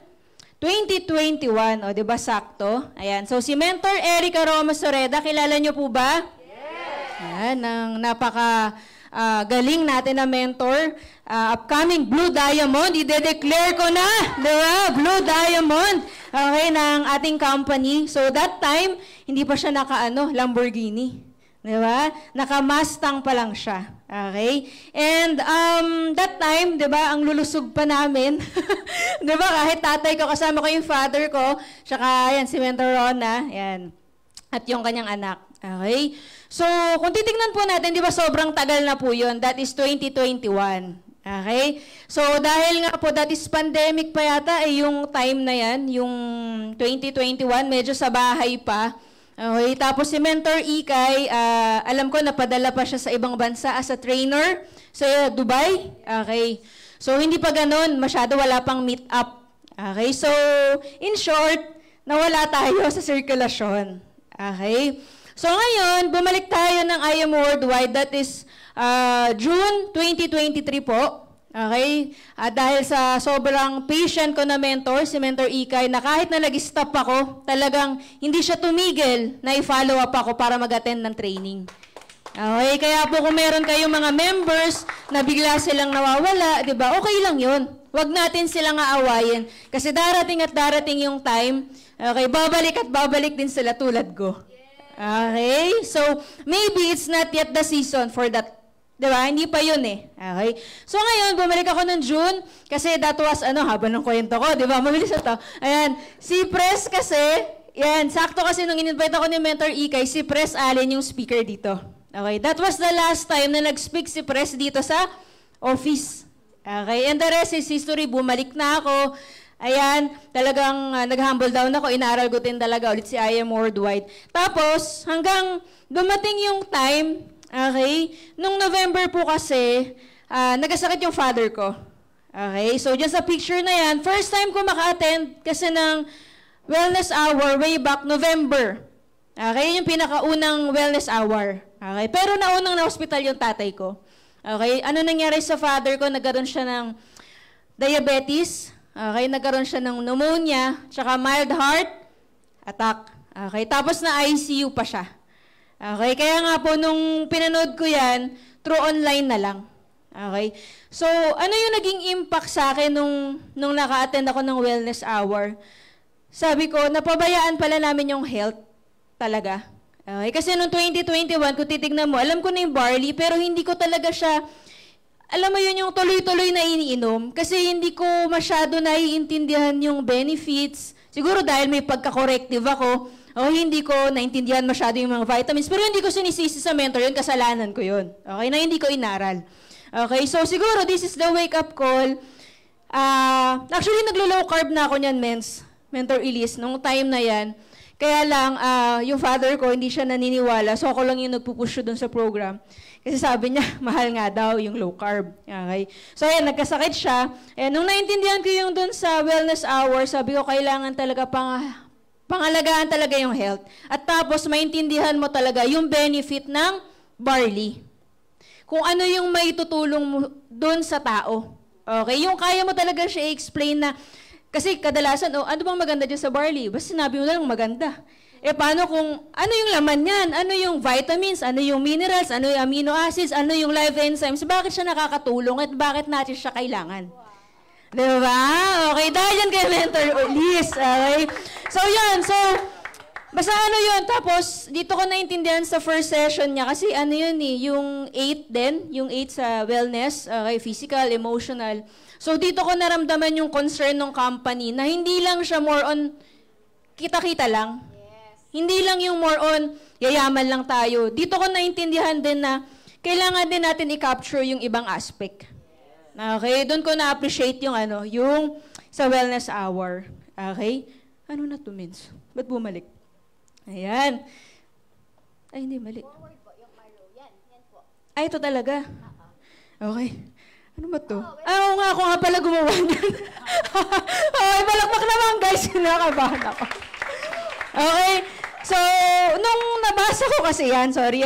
2021, o diba sakto? Ayan, so si Mentor Erica Roma Soreda, kilala niyo po ba? Yes! Ayan, ang galing natin na mentor. Upcoming Blue Diamond, i-declare ko na, diba? Blue Diamond, okay, ng ating company. So that time, hindi pa siya Lamborghini. Di ba? Naka-Mustang pa lang siya. Okay? And that time, di ba, ang lulusog pa namin. Di ba, kahit tatay ko, kasama ko yung father ko, tsaka, yan, si Mentor Rona, yan, at yung kanyang anak. Okay? So, kung titignan po natin, di ba, sobrang tagal na po yun. That is 2021. Okay? So, dahil nga po, that is pandemic pa yata, yung time na yan, yung 2021, medyo sa bahay pa. Okay, tapos si Mentor Ikay, alam ko napadala pa siya sa ibang bansa as a trainer sa Dubai. Okay, so hindi pa ganun, masyado wala pang meet up. Okay, so in short, nawala tayo sa sirkulasyon. Okay, so ngayon, bumalik tayo ng I Am Worldwide, that is June 2023 po. Okay? Dahil sa sobrang patient ko na mentor, si Mentor Ikay, na kahit na nag-stop ako, talagang hindi siya tumigil na i-follow up ako para mag-attend ng training. Okay? Kaya po kung meron kayong mga members na bigla silang nawawala, di ba? Okay lang yun. Huwag natin silang aawayin. Kasi darating at darating yung time, okay, babalik at babalik din sila tulad ko. Okay? So, maybe it's not yet the season for that. Diba? Hindi pa yun eh. Okay? So ngayon, bumalik ako ng June kasi that was, haba ng kwento ko. Diba? Mabilis na to. Ayan. Si Pres kasi, yan, sakto kasi nung in-invite ako ni Mentor Ikay, si Pres Allen yung speaker dito. Okay? That was the last time na nag-speak si Pres dito sa office. Okay? And the rest is history. Bumalik na ako. Ayan, talagang nag-humble down ako. Inaral ko din talaga ulit si I Am Worldwide. Tapos, hanggang dumating yung time. Okay? Nung November po kasi, nagkasakit yung father ko. Okay? So, dyan sa picture na yan, first time ko maka-attend kasi ng wellness hour way back November. Okay? Yun yung pinakaunang wellness hour. Okay? Pero naunang na-hospital yung tatay ko. Okay? Ano nangyari sa father ko? Nagkaroon siya ng diabetes. Okay? Nagkaroon siya ng pneumonia, tsaka mild heart attack. Okay? Tapos na ICU pa siya. Okay, kaya nga po nung pinanood ko yan, through online na lang. Okay? So, ano yung naging impact sa akin nung naka-attend ako ng wellness hour? Sabi ko, napabayaan pala namin yung health talaga. Okay? Kasi nung 2021, kung titignan mo, alam ko na yung barley, pero hindi ko talaga siya, alam mo yun, yung tuloy-tuloy na iniinom. Kasi hindi ko masyado naiintindihan yung benefits. Siguro dahil may pagka-corrective ako, hindi ko naintindihan masyado yung mga vitamins, pero hindi ko sinisisi sa mentor yun, kasalanan ko yun. Okay, na hindi ko inaral. Okay, so siguro this is the wake-up call. Actually, naglo-low carb na ako niyan, Mentor Elise, nung time na yan. Kaya lang, yung father ko, hindi siya naniniwala, so ako lang yung nagpupush doon sa program. Kasi sabi niya, mahal nga daw yung low carb. Okay. So ayan, nagkasakit siya. And nung naintindihan ko yung doon sa wellness hour, sabi ko, kailangan talaga pangalagaan talaga yung health. At tapos, maintindihan mo talaga yung benefit ng barley. Kung ano yung maitutulong mo doon sa tao. Okay? Yung kaya mo talaga siya i-explain na, kasi kadalasan, ano bang maganda dyan sa barley? Basta sinabi mo na lang maganda. Paano kung, ano yung laman yan? Ano yung vitamins? Ano yung minerals? Ano yung amino acids? Ano yung live enzymes? Bakit siya nakakatulong at bakit natin siya kailangan? Diba? Okay, dahil yan kay Mentor Elise. Okay? So, yun. So, basta ano yun. Tapos, dito ko naintindihan sa first session niya. Kasi ano yun yung 8 din. Yung 8 sa wellness. Okay, physical, emotional. So, dito ko naramdaman yung concern ng company na hindi lang siya more on kita-kita lang. Yes. Hindi lang yung more on yayaman lang tayo. Dito ko naintindihan din na kailangan din natin i-capture yung ibang aspect. Okay, doon ko na-appreciate yung yung sa wellness hour. Okay? Ano na to, Mins? Ba't bumalik? Ayan. Ay, hindi, mali. Forward po, yung arrow. Yan po. Ay, ito talaga? Okay. Ano ba to? Oo nga, ako nga pala gumawa niyan. Okay, palakpak naman, guys. Kinakabahan ako. Okay. So, nung nabasa ko kasi yan, sorry,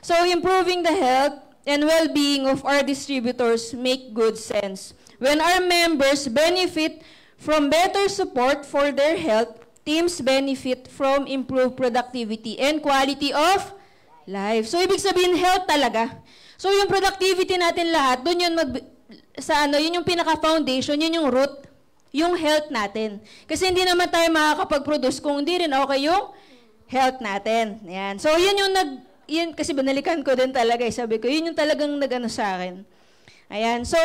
So, improving the health and well-being of our distributors make good sense. When our members benefit from better support for their health, teams benefit from improved productivity and quality of life. So, ibig sabihin, health talaga. So, yung productivity natin lahat, doon yun yun yung pinaka-foundation, yun yung root, yung health natin. Kasi hindi naman tayo makakapag-produce kung hindi rin okay yung health natin. Yan. So, yun yung yun, kasi banalikan ko din talaga. Sabi ko, yun yung talagang nag-ano sa akin. Ayan, so,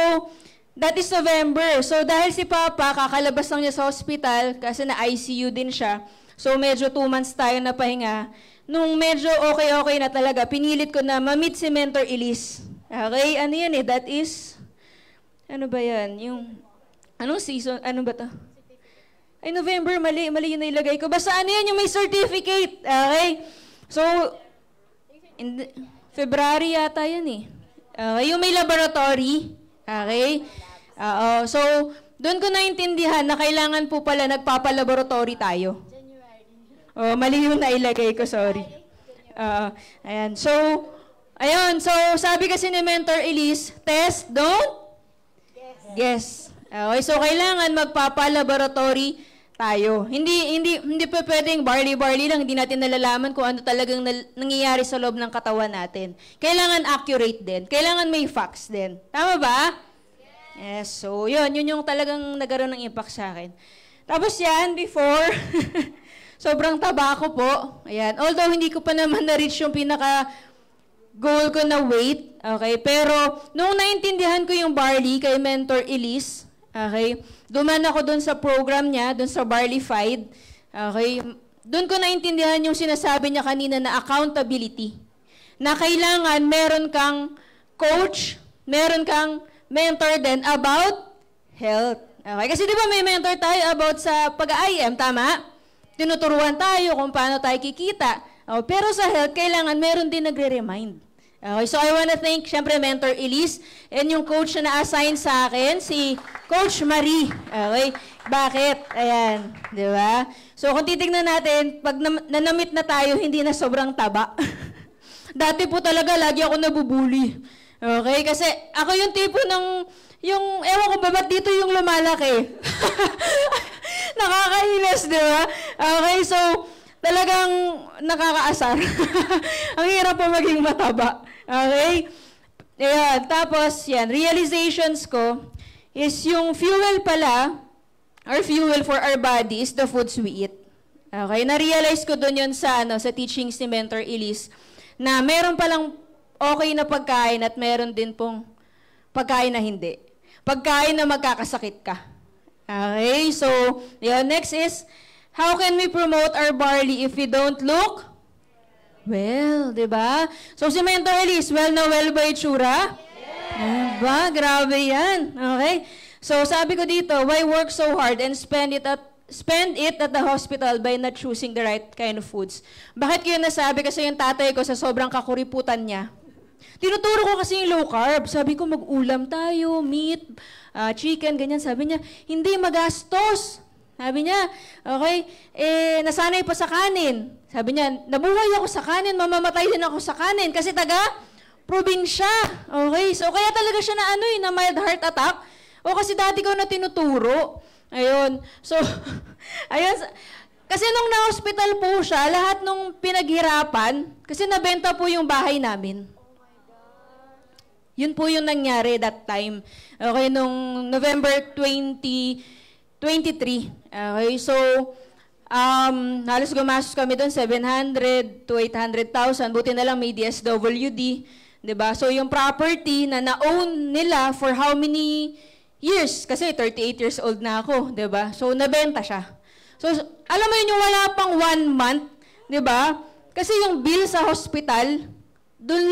that is November. So, dahil si Papa, kakalabas lang niya sa hospital, kasi na ICU din siya. So, medyo 2 months tayo na pahinga. Nung medyo okay na talaga, pinilit ko na ma-meet si Mentor Elise. Okay, ano yan that is, ano ba yan? Yung, anong season, ano ba to? Ay, November, mali yun na ilagay ko. Basta ano yan, yung may certificate. Okay? So, February yata yan Okay, yung may laboratory. Okay? So, doon ko naintindihan na kailangan po pala nagpapalaboratory tayo. Mali yung nailagay ko, sorry. Ayan. So, ayun. So, sabi kasi ni Mentor Elise, test, don't? Yes. Okay, so kailangan magpapalaboratory tayo. Hindi pa pwedeng barley lang, hindi natin nalalaman kung ano talagang nangyayari sa loob ng katawan natin. Kailangan accurate din. Kailangan may facts din. Tama ba? Yes. So, yun yung talagang nagkaroon ng impact sa akin. Tapos yan, before, sobrang taba ko po. Ayan. Although, hindi ko pa naman na-reach yung pinaka-goal ko na weight. Okay? Pero, nung naintindihan ko yung barley kay Mentor Elise, okay, duman ako dun sa program niya, dun sa Barleyfied. Okay? Dun ko naintindihan yung sinasabi niya kanina na accountability. Na kailangan meron kang coach, meron kang mentor din about health. Okay? Kasi di ba may mentor tayo about sa pag-IM, tama? Tinuturuan tayo kung paano tayo kikita. Pero sa health, kailangan meron din nagre-remind. Okay, so I wanna thank, syempre, Mentor Elise and yung coach na na-assign sa akin, si Coach Marie. Okay, bakit? Ayan, di ba? So kung titignan natin, pag nanamit na tayo, hindi na sobrang taba. Dati po talaga, lagi ako nabubuli. Okay, kasi ako yung tipo ng, ewan ko ba, ba't dito yung lumalaki? Nakakainis, di ba? Okay, so, talagang nakakaasar. Ang hirap pa maging mataba. Okay? Ayan. Tapos, yan. Realizations ko is yung fuel pala, or fuel for our body is the foods we eat. Okay? Na-realize ko dun yun sa teachings ni Mentor Elise na meron palang okay na pagkain at meron din pong pagkain na hindi. Pagkain na magkakasakit ka. Okay? So, yun. Next is, how can we promote our barley if we don't look well, di ba? So, si Mentor Elise, well na well ba itsura? Yes! Diba? Grabe yan. Okay? So, sabi ko dito, why work so hard and spend it at the hospital by not choosing the right kind of foods? Bakit ko yun nasabi? Kasi yung tatay ko sa sobrang kakuriputan niya, tinuturo ko kasi yung low carb. Sabi ko, mag-ulam tayo, meat, chicken, ganyan. Sabi niya, hindi magastos. Sabi niya, okay, nasanay pa sa kanin. Sabi niya, nabuhay ako sa kanin, mamamatay din ako sa kanin kasi taga-probinsya. Okay, so kaya talaga siya na mild heart attack. O kasi dati ko na tinuturo. Ayun, so, ayun, kasi nung na-hospital po siya, lahat nung pinaghirapan, kasi nabenta po yung bahay namin. Yun po yung nangyari that time. Okay, nung November 2023. Okay, so, halos gumastos kami doon, 700 to 800,000. Buti na lang may DSWD. Diba? So, yung property na na-own nila for how many years? Kasi 38 years old na ako. Diba? So, nabenta siya. So, alam mo yun, yung wala pang 1 month. Diba? Kasi yung bill sa hospital, doon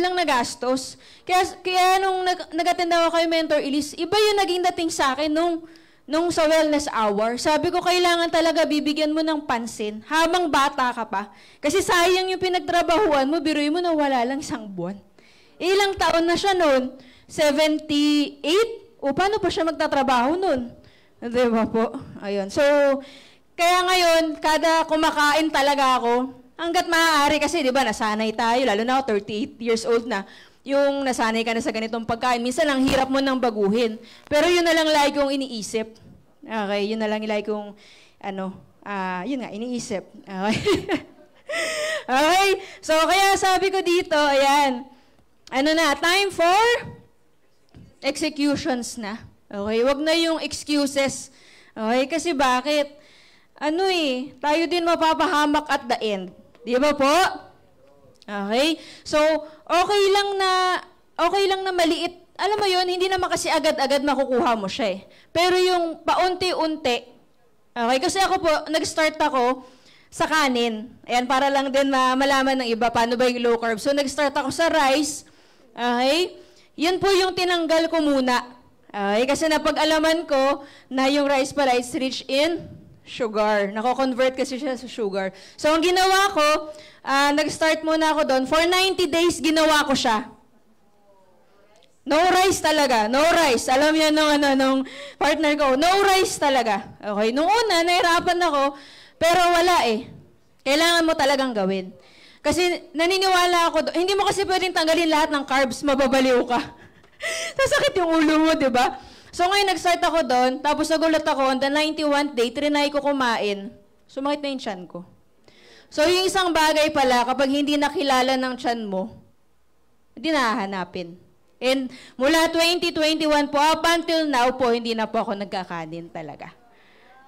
lang nagastos. Kaya nung nag-attend ako kay Mentor Elise, iba yung naging dating sa akin nung sa wellness hour. Sabi ko, kailangan talaga bibigyan mo ng pansin habang bata ka pa. Kasi sayang yung pinagtrabahuan mo, biruin mo na wala lang 1 buwan. Ilang taon na siya noon? 78? O paano pa siya magtatrabaho noon? Diba po? Ayun. So, kaya ngayon, kada kumakain talaga ako, hanggat maaari kasi, di ba, nasanay tayo, lalo na ako, 38 years old na, yung nasanay ka na sa ganitong pagkain, minsan lang hirap mo nang baguhin. Pero yun na lang lagi kong iniisip. Okay, yun na lang lagi kong, yun nga, iniisip. Okay. Okay, so kaya sabi ko dito, ayan, time for executions na. Okay, wag na yung excuses. Okay, kasi bakit? Tayo din mapapahamak at the end. Di ba po? Okay? So, okay lang na maliit. Alam mo yun, hindi naman kasi agad-agad makukuha mo siya eh. Pero yung paunti-unti, okay? Kasi ako po, nag-start ako sa kanin. Ayan, para lang din malaman ng iba paano ba yung low carb. So, nag-start ako sa rice. Okay? Yun po yung tinanggal ko muna. Okay? Kasi napag-alaman ko na yung rice pala is rich in sugar. Nako-convert kasi siya sa sugar. So, ang ginawa ko, nag-start muna ako doon. For 90 days, ginawa ko siya. No rice talaga. No rice. Alam niya nung partner ko, no rice talaga. Okay? Nung una, nahirapan ako, pero wala eh. Kailangan mo talagang gawin. Kasi naniniwala ako, hindi mo kasi pwedeng tanggalin lahat ng carbs, mababaliw ka. Sasakit yung ulo mo, di ba? So ngayon, nag-start ako doon, tapos nagulat ako, on the 91st day, trinay ko kumain. Sumakit na yung tiyan ko. So yung isang bagay pala, kapag hindi nakilala ng tiyan mo, hindi nahahanapin. And mula 2021 po, up until now po, hindi na po ako nagkakanin talaga.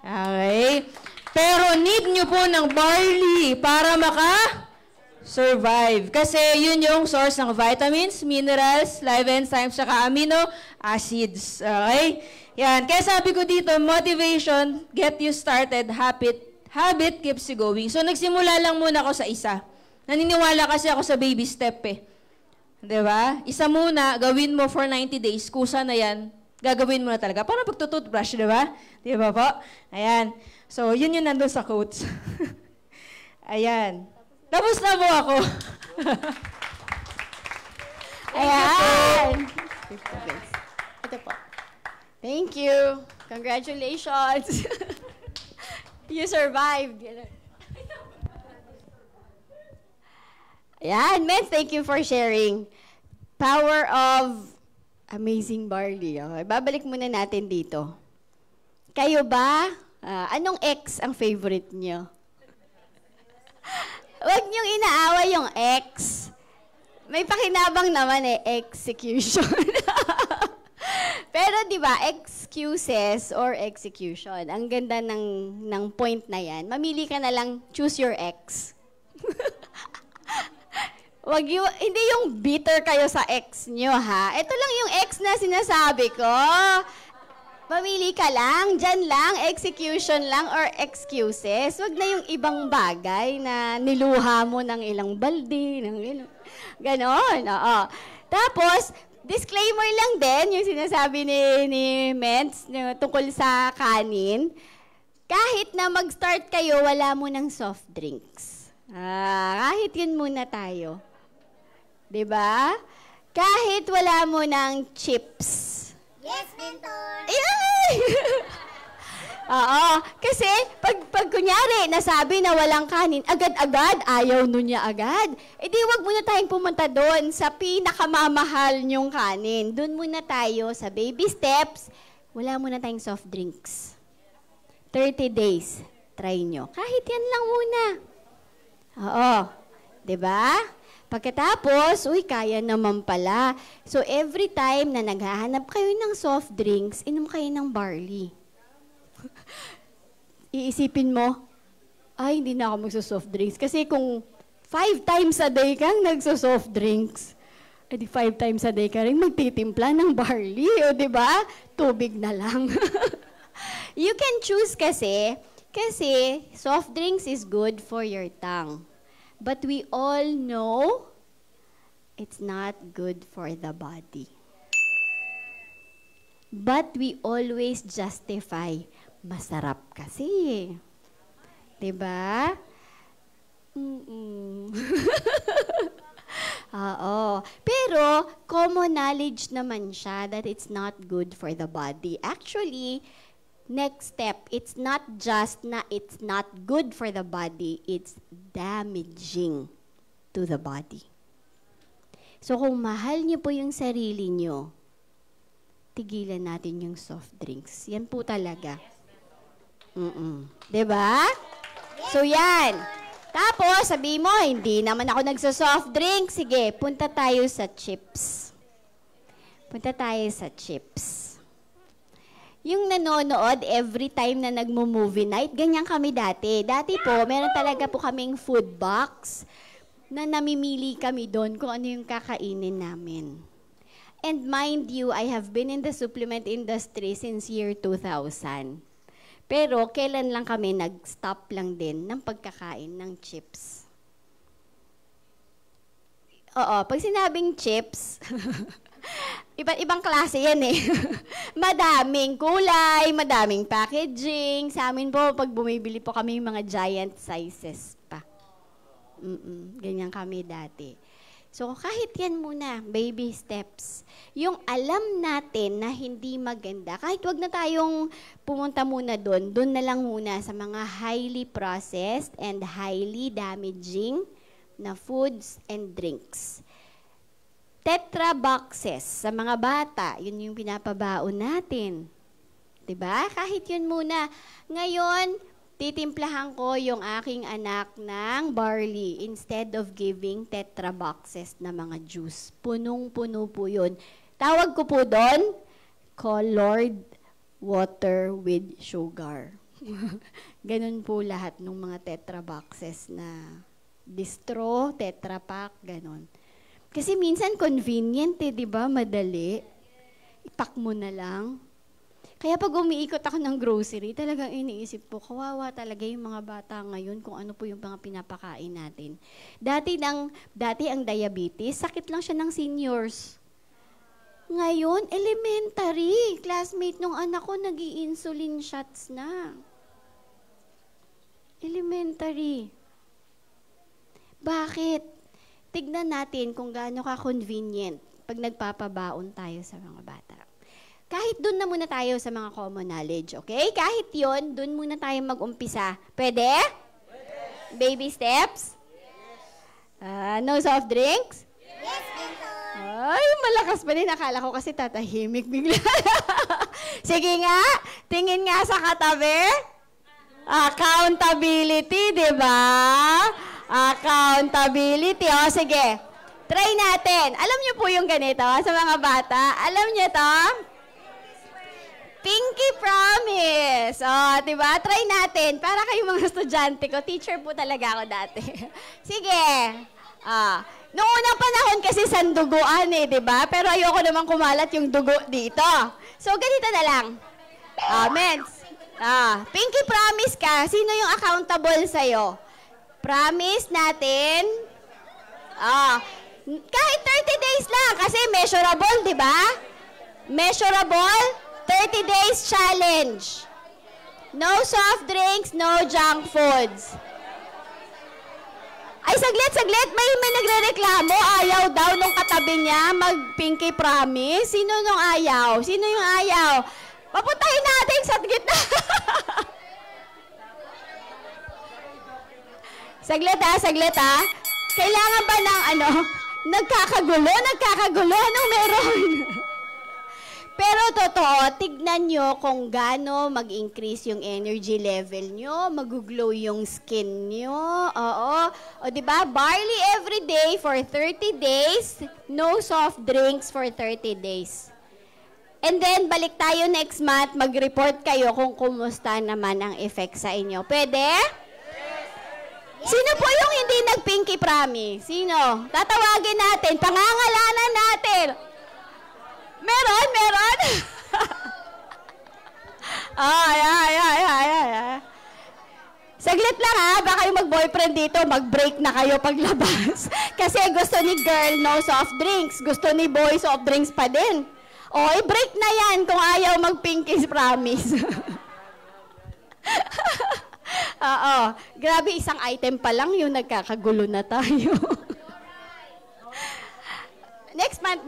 Okay? Pero need nyo po ng barley para survive. Kasi yun yung source ng vitamins, minerals, live enzymes, saka amino acids. Okay? Yan. Kaya sabi ko dito, motivation, get you started, habit keeps you going. So nagsimula lang muna ako sa isa. Naniniwala kasi ako sa baby step eh. Diba? Isa muna, gawin mo for 90 days. Kusa na yan, gagawin mo na talaga. Parang pagtututbrush, diba? Diba po? Ayan. So, yun yung nandun sa quotes. Ayan. Tapos na po ako. Ayan. Ito po. Thank you. Congratulations. You survived. Ayan, men, thank you for sharing. Power of amazing barley. Okay, babalik muna natin dito. Kayo ba? Anong ex ang favorite nyo? Huwag niyong inaaway yung ex. May pakinabang naman eh, execution. Pero di ba, excuses or execution, ang ganda ng point na yan. Mamili ka na lang, choose your ex. Hindi yung bitter kayo sa ex nyo, ha? Ito lang yung ex na sinasabi ko. Mamili ka lang, dyan lang, execution lang or excuses. Wag na yung ibang bagay na niluha mo ng ilang balde, ganon. Oo. Tapos, disclaimer lang din, yung sinasabi ni Ments tungkol sa kanin. Kahit na mag-start kayo, wala mo ng soft drinks. Kahit yun muna tayo. 'Di ba? Kahit wala mo ng chips. Yes, mentor! Yay! Oo. Kasi, pag kunyari, nasabi na walang kanin, agad-agad, ayaw nun niya agad. E di, wag muna tayong pumunta doon sa pinakamamahal niyong kanin. Doon muna tayo sa baby steps. Wala muna tayong soft drinks. 30 days. Try nyo. Kahit yan lang muna. Oo. 'Di ba? Pagkatapos, kaya naman pala. So, every time na naghahanap kayo ng soft drinks, inom kayo ng barley. Iisipin mo, hindi na ako magso-soft drinks. Kasi kung 5 times a day kang nagso-soft drinks, edi 5 times a day ka rin magtitimpla ng barley, o diba? Tubig na lang. You can choose kasi soft drinks is good for your tongue. But we all know it's not good for the body. But we always justify, masarap kasi. Diba? Oo. Pero, common knowledge naman siya that it's not good for the body. Actually, next step, it's not just na it's not good for the body, it's damaging to the body. So kung mahal niyo po yung sarili niyo, tigilan natin yung soft drinks. Yan po talaga. Diba? So yan. Tapos, sabi mo, hindi naman ako nagsa-soft drink. Sige, punta tayo sa chips. Yung nanonood every time na nagmo-movie night, ganyan kami dati. Dati po, meron talaga po kaming food box. na namimili kami doon kung ano yung kakainin namin. And mind you, I have been in the supplement industry since year 2000. Pero kailan lang kami nag-stop lang din ng pagkakain ng chips. Oo, pag sinabing chips, ibang klase yan eh. Madaming kulay, madaming packaging. Sa amin po, pag bumibili po kami yung mga giant sizes pa. Ganyan kami dati. So, kahit yan muna, baby steps. Yung alam natin na hindi maganda, kahit wag na tayong pumunta muna doon na lang muna sa mga highly processed and highly damaging na foods and drinks. Tetra boxes sa mga bata, yun yung pinapabaon natin. 'Di ba? Kahit yun muna. Ngayon, titimplahan ko yung aking anak ng barley instead of giving tetra boxes na mga juice. Punong-puno po yun. Tawag ko po doon, colored water with sugar. Ganun po lahat ng mga tetra boxes na distro, tetra pack, ganun. Kasi minsan convenient eh, di ba? Madali. Ipak mo na lang. Kaya pag umiikot ako ng grocery, talagang iniisip po, kawawa talaga yung mga bata ngayon kung ano po yung mga pinapakain natin. Dati ang diabetes, sakit lang siya ng seniors. Ngayon, elementary. Classmate nung anak ko, nag-i-insulin shots na. Elementary. Bakit? Tignan natin kung gaano ka-convenient pag nagpapabaon tayo sa mga bata. Kahit doon na muna tayo sa mga common knowledge, okay? Kahit yon, doon muna tayo mag-umpisa. Pwede? Pwede. Baby steps? Yes. No soft drinks? Yes, Mentor. Ay, malakas pa din. Akala ko kasi tatahimik bigla. Sige nga, tingin nga sa katabi. Accountability, di ba? Accountability. O, sige. Try natin. Alam niyo po yung ganito sa mga bata. Alam niyo to? Pinky promise. O, diba? Try natin. Para kayong mga estudyante ko. Teacher po talaga ako dati. Sige. Noong unang panahon kasi sanduguan eh, diba? Pero ayoko naman kumalat yung dugo dito. So, ganito na lang. Mens. Pinky promise ka. Sino yung accountable sa'yo? Promise natin. Kahit 30 days lang. Kasi measurable, diba? Measurable. 30 days challenge. No soft drinks, no junk foods. Ay, saglit. May nagre-reklamo. Ayaw daw nung katabi niya mag-pinky promise. Sino nung ayaw? Sino yung ayaw? Papuntahin natin sa gitna. Saglit ha. Kailangan ba ng nagkakagulo? Anong meron? Pero totoo, tignan nyo kung gaano mag-increase yung energy level nyo, mag-glow yung skin nyo. Oo. O diba? Barley every day for 30 days, no soft drinks for 30 days. And then, balik tayo next month, mag-report kayo kung kumusta naman ang effect sa inyo. Pwede? Sino po yung hindi nag-pinky promise? Sino? Tatawagin natin, pangangalanan natin. Meron? Saglit lang ha, baka yung mag-boyfriend dito, mag-break na kayo paglabas. Kasi gusto ni girl, no soft drinks. Gusto ni boy, soft drinks pa din. O, i-break na yan kung ayaw mag-pinky promise. Oo. Grabe, isang item pa lang yung nagkakagulo na tayo. Next time.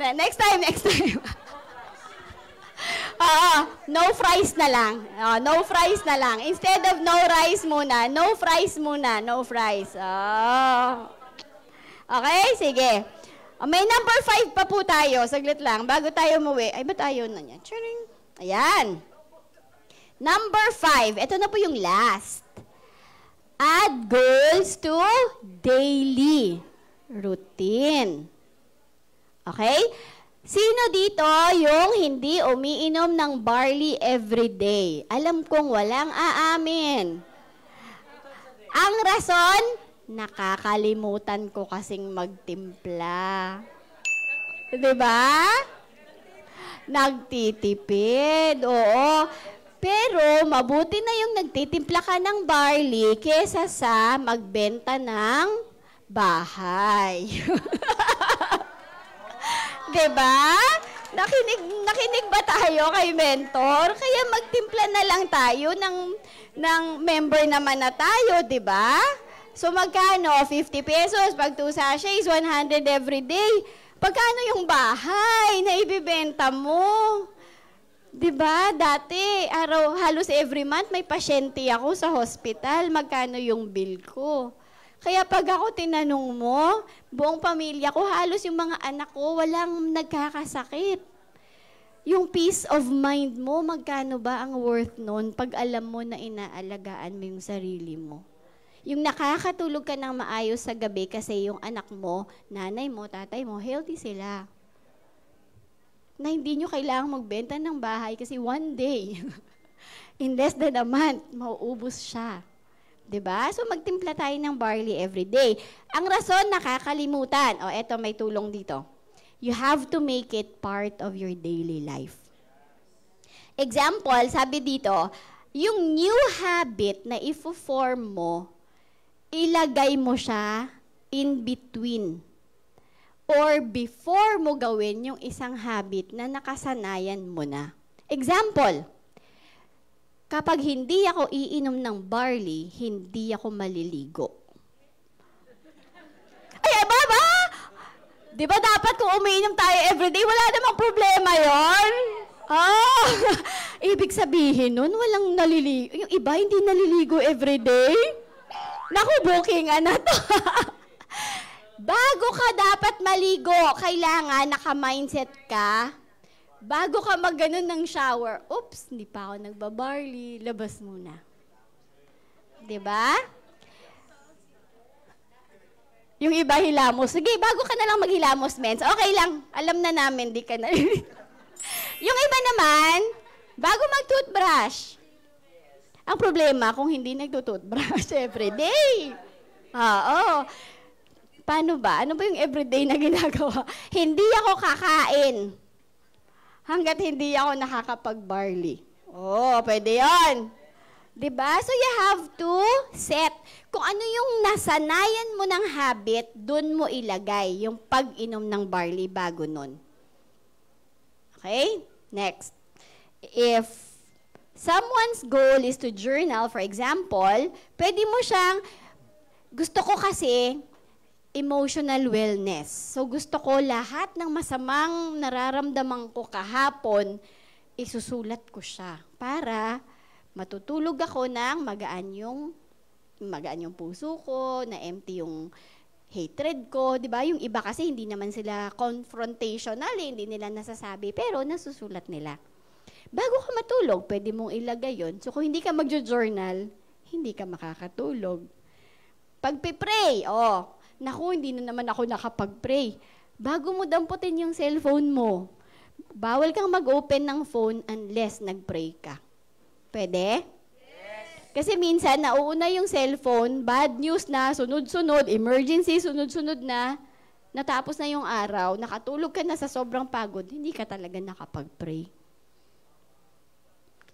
No fries na lang. No fries na lang. Instead of no rice muna, no fries muna. No fries. Okay, sige. May number 5 pa po tayo. Saglit lang. Bago tayo umuwi. Ay, ba't ayaw na niya? Charing. Ayan. Number 5. Ito na po yung last. Add goals to daily routine. Okay? Sino dito yung hindi umiinom ng barley every day? Alam kong walang aamin. Ang rason, Nakakalimutan ko kasing magtimpla. Diba? Nagtitipid, oo. Pero mabuti na yung nagtitimpla ka ng barley kesa sa magbenta ng bahay. Diba? Nakinig ba tayo kay mentor? Kaya magtimpla na lang tayo ng member naman na tayo, diba? So magkano? 50 pesos. Pag 2 sachets, 100 every day. Pagkano yung bahay na ibibenta mo? Diba? Dati, halos every month may pasyente ako sa hospital. Magkano yung bill ko? Kaya pag ako tinanong mo, buong pamilya ko, halos yung mga anak ko, walang nagkakasakit. Yung peace of mind mo, magkano ba ang worth nun pag alam mo na inaalagaan mo yung sarili mo? Yung nakakatulog ka ng maayos sa gabi kasi yung anak mo, nanay mo, tatay mo, healthy sila. Na hindi nyo kailangang magbenta ng bahay kasi one day, in less than a month, mauubos siya. Diba? So, magtimpla tayo ng barley every day. Ang rason, nakakalimutan. O, eto, may tulong dito. You have to make it part of your daily life. Example, sabi dito, yung new habit na ifo-form mo, ilagay mo siya in between or before mo gawin yung isang habit na nakasanayan mo na. Example, kapag hindi ako iinom ng barley, hindi ako maliligo. Ay, baba! Di ba dapat kung umiinom tayo everyday, wala namang problema yon? Oh, ibig sabihin nun, walang naliligo. Yung iba hindi naliligo everyday? Naku, bookingan na to. Bago ka dapat maligo, kailangan naka-mindset ka. Bago ka mag-ganon ng shower, oops, hindi pa ako nagbabarley, labas muna. Diba? Yung iba hilamos. Sige, bago ka na lang maghilamos, mens. Okay lang, alam na namin, di ka na. Yung iba naman, bago mag-toothbrush. Ang problema, kung hindi nagtutoothbrush everyday. Oo. Paano ba? Ano ba yung everyday na ginagawa? Hindi ako kakain hanggat hindi ako nakakapag-barley. Oh, pwede yun. Diba? So you have to set. Kung ano yung nasanayan mo ng habit, dun mo ilagay yung pag-inom ng barley bago nun. Okay? Next. If someone's goal is to journal, for example, pwede mo siyang, gusto ko kasi, emotional wellness. So gusto ko lahat ng masamang nararamdaman ko kahapon, isusulat ko siya para matutulog ako ng magaan yung puso ko, na empty yung hatred ko, 'di ba? Yung iba kasi hindi naman sila confrontational, hindi nila nasasabi, pero nasusulat nila. Bago ka matulog, pwede mong ilagay 'yon. So kung hindi ka magjo-journal, hindi ka makakatulog. Pagpe-pray, naku, hindi na naman ako nakapag-pray. Bago mo damputin yung cellphone mo, bawal kang mag-open ng phone unless nag-pray ka. Pwede? Yes. Kasi minsan, nauuna yung cellphone, bad news na, sunod-sunod, emergency, sunod-sunod na, natapos na yung araw, nakatulog ka na sa sobrang pagod, hindi ka talaga nakapag-pray.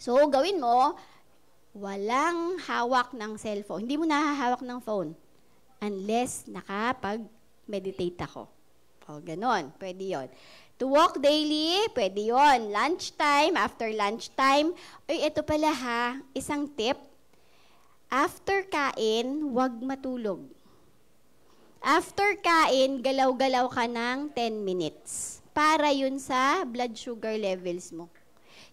So, gawin mo, walang hawak ng cellphone. Hindi mo nahahawak ng phone. Unless nakapag-meditate ako. O, ganon. Pwede yon. To walk daily, pwede yon. Lunchtime, after lunchtime. Ay, ito pala ha, isang tip. After kain, huwag matulog. After kain, galaw-galaw ka ng 10 minutes. Para yun sa blood sugar levels mo.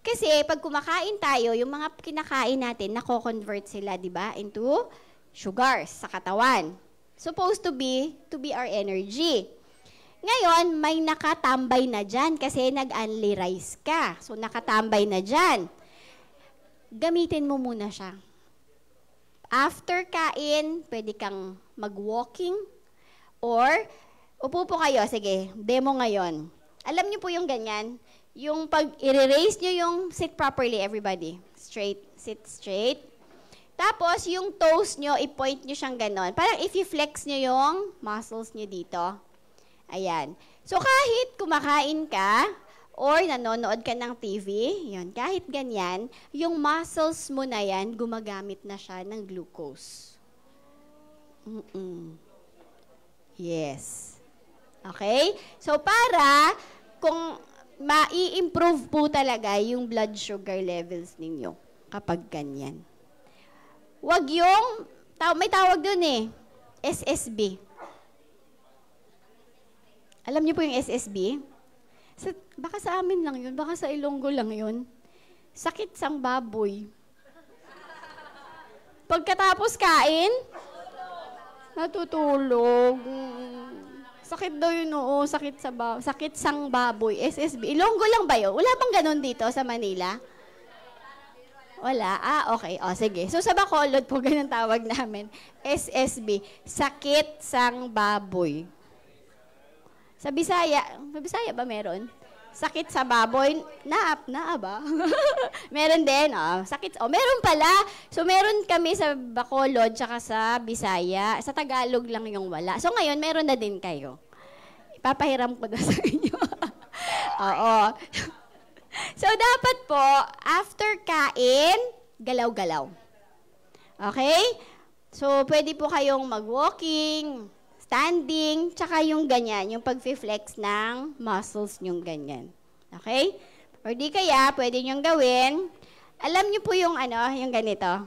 Kasi pag kumakain tayo, yung mga kinakain natin, nako-convert sila, di ba, into sugars sa katawan. Supposed to be our energy. Ngayon, may nakatambay na dyan kasi nag-only rice ka. So, nakatambay na dyan. Gamitin mo muna siya. After kain, pwede kang mag-walking or upo po kayo. Sige, demo ngayon. Alam niyo po yung ganyan? Yung pag i-raise nyo yung sit properly, everybody. Straight, sit straight. Tapos, yung toes nyo, i-point nyo siyang ganon. Parang if i-flex nyo yung muscles nyo dito. Ayan. So, kahit kumakain ka, or nanonood ka ng TV, yun, kahit ganyan, yung muscles mo na yan, gumagamit na siya ng glucose. Yes. Okay? So, para kung mai-improve po talaga yung blood sugar levels ninyo kapag ganyan. Wag yung, may tawag dun SSB. Alam niyo po yung SSB? Baka sa amin lang yun, baka sa Ilonggo lang yun. Sakit sang baboy. Pagkatapos kain, natutulog. Sakit daw yun, oo. Sakit sang baboy. SSB. Ilonggo lang ba yun? Wala bang ganun dito sa Manila? Wala? Okay. Sige. So, sa Bacolod po, ganun tawag namin. SSB. Sakit sang baboy. Sa Bisaya ba meron? Sakit sa baboy, na ba? Meron din, meron pala. So, meron kami sa Bacolod, tsaka sa Bisaya. Sa Tagalog lang yung wala. So, ngayon, meron na din kayo. Ipapahiram ko na sa inyo. Oo. So, dapat po, after kain, galaw-galaw. Okay? So, pwede po kayong mag-walking, standing, tsaka yung ganyan, yung pag-flex ng muscles nyong ganyan. Okay? Or di kaya, pwede nyong gawin. Alam nyo po yung yung ganito?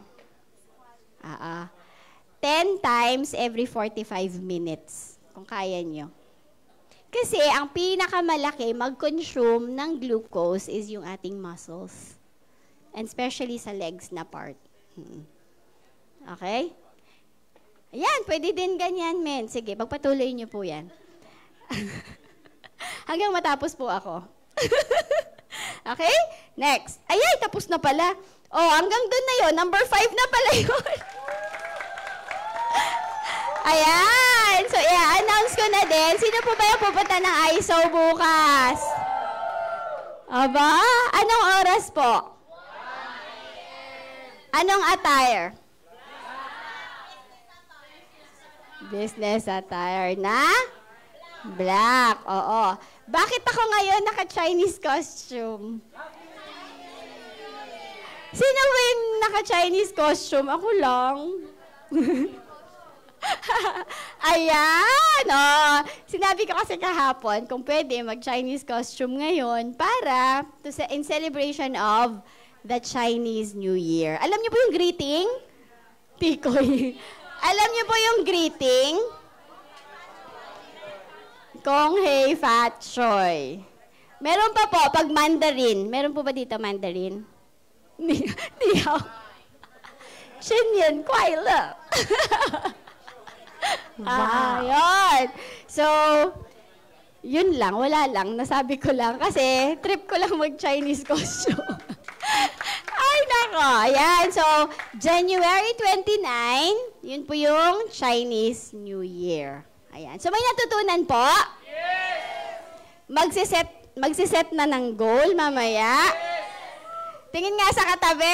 10 times every 45 minutes, kung kaya nyo. Kasi, ang pinakamalaki mag-consume ng glucose is yung ating muscles. And especially sa legs na part. Okay? Ayan, pwede din ganyan, men. Sige, pagpatuloy niyo po yan. Hanggang matapos po ako. Okay? Next. Ayay, tapos na pala. Hanggang doon na yon. Number 5 na pala yun. Ayan. So, i-announce ko na din. Sino po ba yung pupunta ng ISO bukas? Aba? Anong oras po? Anong attire? Business attire na? Black. Oo. Bakit ako ngayon naka-Chinese costume? Sino ba yung naka-Chinese costume? Ako lang. Ayan. Sinabi ko kasi kahapon kung pwede mag-Chinese costume ngayon para in celebration of the Chinese New Year. Alam niyo po yung greeting? Tikoy. Alam niyo po yung greeting? Kong Hei Fat Choi. Meron pa po, pag Mandarin. Meron po ba dito Mandarin? Ni hao. Xinyan Kuai Le. Yun. So, yun lang, wala lang. Nasabi ko lang kasi trip ko lang mag-Chinese costume. Ay, nako. Ayan. So, January 29, yun po yung Chinese New Year. Ayan. So, may natutunan po? Yes! Magsiset na ng goal mamaya? Yes! Tingin nga sa katabi.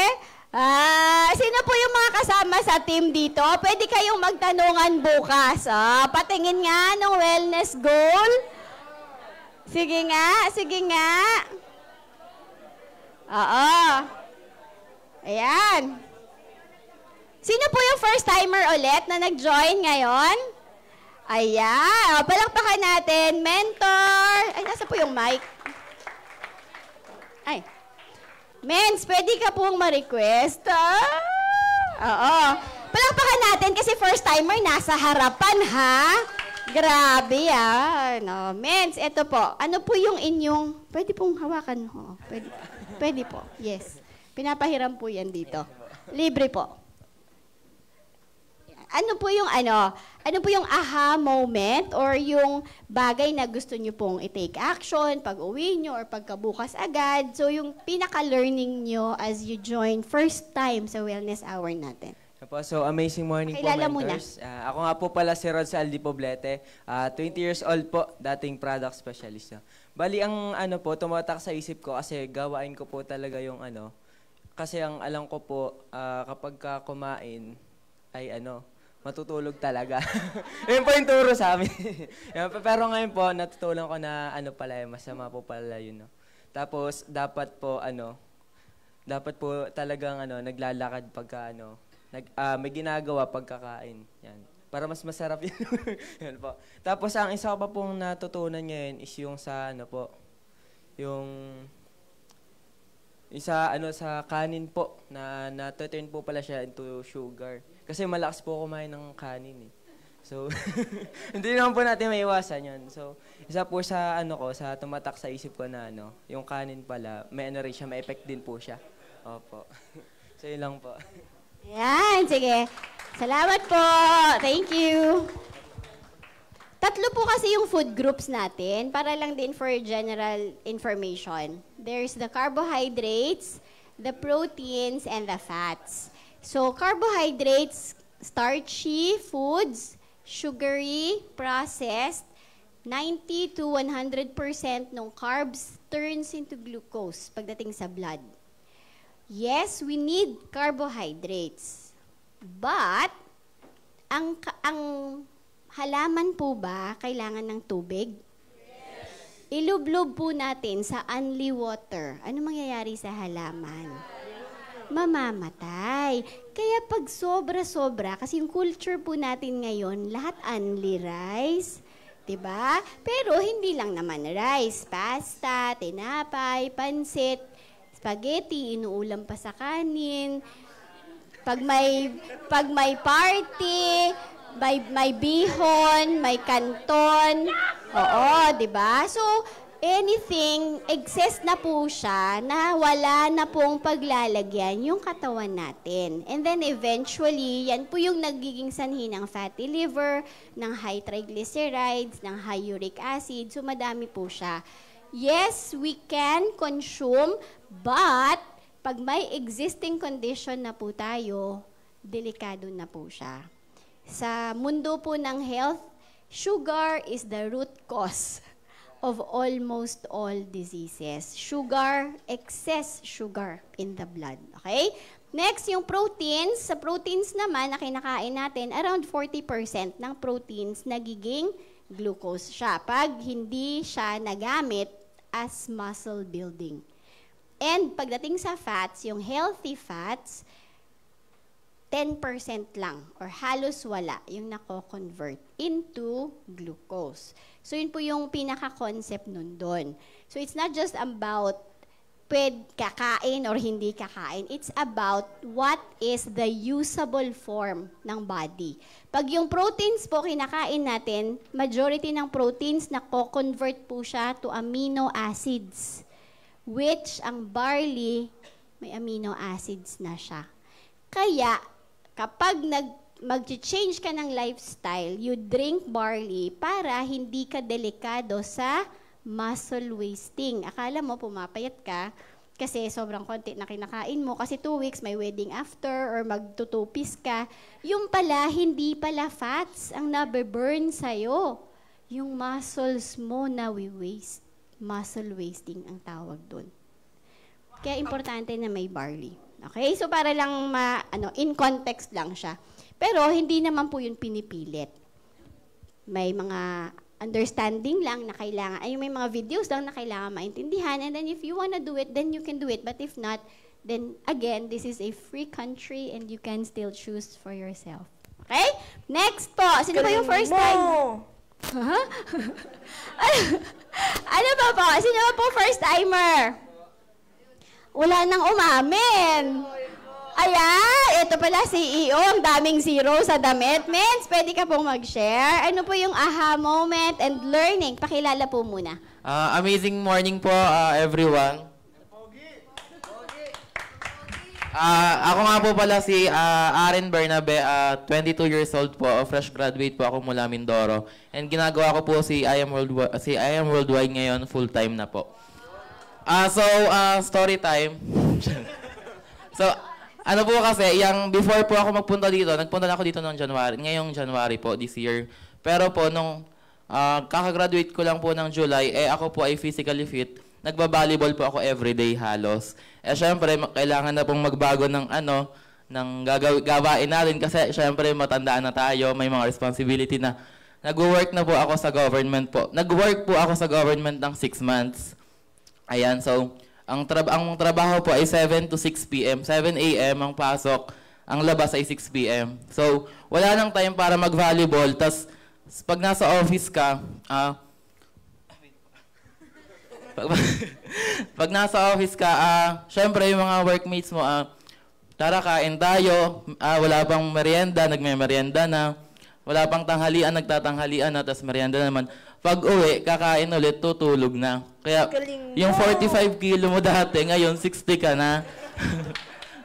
Sino po yung mga kasama sa team dito? Pwede kayong magtanungan bukas. Patingin nga ng wellness goal. Sige nga, sige nga. Oo. Ayan. Sino po yung first timer ulit na nag-join ngayon? Ayan. Palakpakan natin. Mentor. Ay, nasa po yung mic? Ay. Mens, pwede ka pong ma-request. Oo. Palakpakan natin kasi first timer nasa harapan, ha? Grabe, No. Mens, eto po. Ano po yung inyong... Pwede pong hawakan. Pwede po. Yes. Pinapahiram po yan dito. Libre po. Ano po yung aha moment or yung bagay na gusto nyo pong i-take action pag uwi nyo or pagkabukas agad? So, yung pinaka-learning nyo as you join first time sa wellness hour natin. So, amazing morning Kailala po, mentors. Ako nga po pala si Rod Saldi Poblete. 20 years old po, dating product specialist. Bali, ang tumatak sa isip ko kasi gawain ko po talaga yung kasi ang alam ko po, kapag ka kumain, ay matutulog talaga. Yun po yung turo sa amin. Pero ngayon po, natutunan ko na pala, masama po pala yun. No? Tapos, dapat po talagang naglalakad pagka may ginagawa pagkakain. Yan. Para mas masarap yun. Yan po. Tapos, ang isa ko pa pong natutunan ngayon is yung sa sa kanin po, na-turn po pala siya into sugar. Kasi malakas po kumain ng kanin eh. So, hindi naman po natin maiwasan yun. So, isa po sa sa tumatak sa isip ko na yung kanin pala, may rin siya, may effect din po siya. Opo. So, yun lang po. Yan, sige. Salamat po. Thank you. Tatlo po kasi yung food groups natin, para lang din for general information. There's the carbohydrates, the proteins, and the fats. So, carbohydrates, starchy foods, sugary, processed, 90 to 100% ng carbs turns into glucose pagdating sa blood. Yes, we need carbohydrates. But, ang halaman po ba kailangan ng tubig? Yes. Ilublob po natin sa only water. Ano mangyayari sa halaman? Mamamatay. Kaya pag sobra-sobra, kasi yung culture po natin ngayon, lahat only rice, diba? Pero hindi lang naman rice, pasta, tinapay, pansit, spaghetti, inuulam pa sa kanin. Pag may party, may bihon, may kanton. Oo, 'di ba? So, anything, excess na po siya na wala na pong paglalagyan yung katawan natin. And then eventually, yan po yung nagiging sanhi ng fatty liver, ng high triglycerides, ng high uric acid. So, madami po siya. Yes, we can consume, but pag may existing condition na po tayo, delikado na po siya. Sa mundo po ng health, sugar is the root cause of almost all diseases. Sugar, excess sugar in the blood. Okay? Next, yung proteins. Sa proteins naman na kinakain natin, around 40% ng proteins nagiging glucose siya pag hindi siya nagamit as muscle building. And pagdating sa fats, yung healthy fats, 10% lang or halos wala yung nako-convert into glucose. So, yun po yung pinaka-concept nun doon. So, it's not just about kakain or hindi kakain. It's about what is the usable form ng body. Pag yung proteins po kinakain natin, majority ng proteins nako-convert po siya to amino acids, which ang barley, may amino acids na siya. Kaya, kapag mag-change ka ng lifestyle, you drink barley para hindi ka delikado sa muscle wasting. Akala mo pumapayat ka kasi sobrang konti na kinakain mo kasi 2 weeks may wedding after or magtutupis ka. Yung pala, hindi pala fats ang nabe-burn sa'yo. Yung muscles mo na we-waste. Muscle wasting ang tawag doon. Kaya importante na may barley. Okay? So, para lang in context lang siya. Pero, hindi naman po yun pinipilit. May mga understanding lang na kailangan, may mga videos lang na kailangan maintindihan. And then, if you wanna do it, then you can do it. But if not, then, again, this is a free country and you can still choose for yourself. Okay? Next po. Sino ba yung first time? Huh? Ano ba po? Sino ba po first timer? Wala nang umamin. Ayan, ito pala CEO, ang daming zero sa damit. Mens, pwede ka pong mag-share. Ano po yung aha moment and learning? Pakilala po muna. Amazing morning po, everyone. Ako nga po pala si Aren Bernabe, 22 years old po, fresh graduate po ako mula Mindoro. And ginagawa ko po si I Am Worldwide ngayon, full-time na po. Story time. So, ano po kasi, before po ako magpunta dito, nagpunta na ako dito ngayong January po, this year. Pero po, nung kakagraduate ko lang po ng July, ako po ay physically fit. nagba-volleyball po ako everyday halos. Syempre, kailangan na pong magbago ng ng gawain natin kasi syempre matandaan na tayo, may mga responsibility na. Nag-work na po ako sa government po. Nag-work po ako sa government ng 6 months. Ayan, so, ang trabaho po ay 7 to 6 p.m. 7 a.m. ang pasok, ang labas ay 6 p.m. So, wala nang time para mag-volleyball. Tas, pag nasa office ka, pag nasa office ka, syempre yung mga workmates mo, tara kain tayo, wala pang merienda, nagme-merienda na, wala pang tanghalian, nagtatanghalian na, tas merienda naman. Pag uwi, kakain ulit, tutulog na. Kaya yung 45 kilo mo dati, ngayon 60 ka na.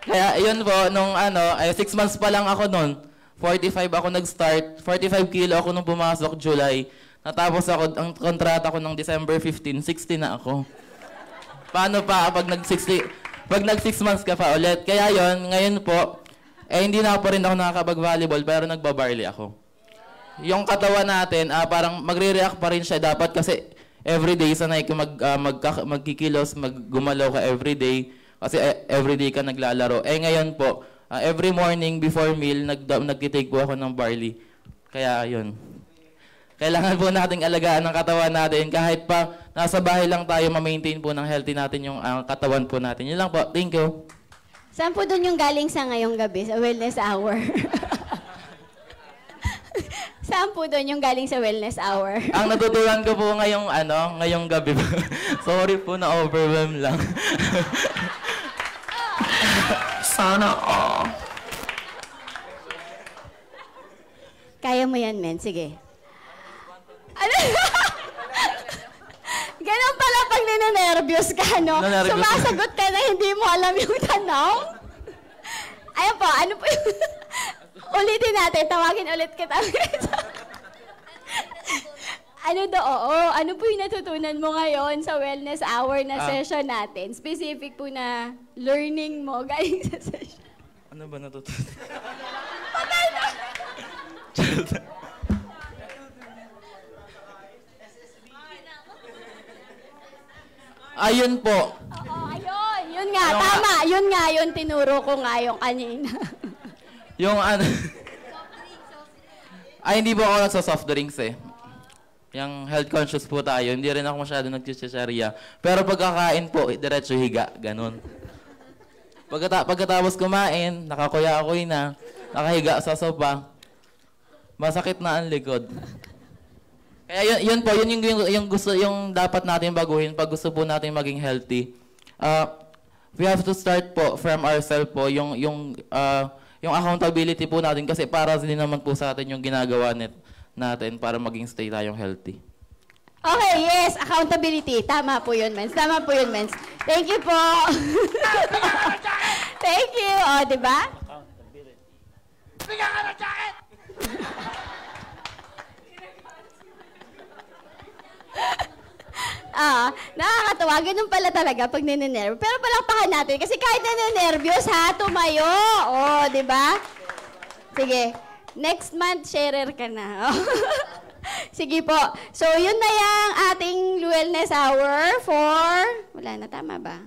Kaya yun po, nung 6 months pa lang ako nun, 45 ako nag-start, 45 kilo ako nung pumasok July. Natapos ako, ang kontrata ko ng December 15, 60 na ako. Paano pa pag nag-6 months ka pa ulit? Kaya yon ngayon po, hindi na po rin ako nakakapag-volleyball, pero nagbabarley ako. Yung katawan natin, parang magre-react pa rin siya dapat kasi everyday sanay ka magkikilos, gumalaw ka everyday kasi everyday ka naglalaro. Ngayon po, every morning before meal, nagtitake po ako ng barley. Kaya yun. Kailangan po nating alagaan ang katawan natin kahit pa nasa bahay lang tayo, ma-maintain po ng healthy natin yung katawan po natin. Yun lang po. Thank you. Saan po doon yung galing sa ngayong gabi, sa wellness hour? Saan po doon yung galing sa wellness hour? Ang natutunan ko po ngayong gabi. Sorry po, na-overwhelm lang. Sana Kaya mo yan, men. Sige. Ano? Ganun pala pag ninanervyos ka, no? Sumasagot ka na hindi mo alam yung tanong. Ayan po, ano po yung... Ulitin natin, tawagin ulit kita. Ano po yung natutunan mo ngayon sa wellness hour na session natin? Specific po na learning mo galing sa session. Ano ba natutunan? Patay na! Ayun po. Oo, ayun. Yun nga, tama. Yun nga, yun tinuro ko nga yung kanina. Yung hindi po ako nagsa-soft drinks eh. Yung health conscious po tayo, hindi rin ako masyado nagchichicharya. Pero pagkakain po, diretso higa, ganun. Pagkatapos kumain, nakakuya-akoy na, nakahiga sa sopa, masakit na ang likod. Kaya yun po, yun yung gusto, yung dapat natin baguhin pag gusto po natin maging healthy. We have to start po from ourselves po, yung accountability po natin kasi para din naman po sa atin yung ginagawa natin para maging stay tayong healthy. Okay, yes, accountability. Tama po yun, Mens. Tama po yun, Mens. Thank you po. Thank you. O, di ba? Bigyan ka ng jacket! Nakakatawa. Ganun pala talaga pag nininervyo. Pero palakpakan natin kasi kahit naninervyos ha, tumayo. O, di ba? Sige. Next month, sharer ka na. Sige po. So, yun na yung ating wellness hour for... Wala na, tama ba?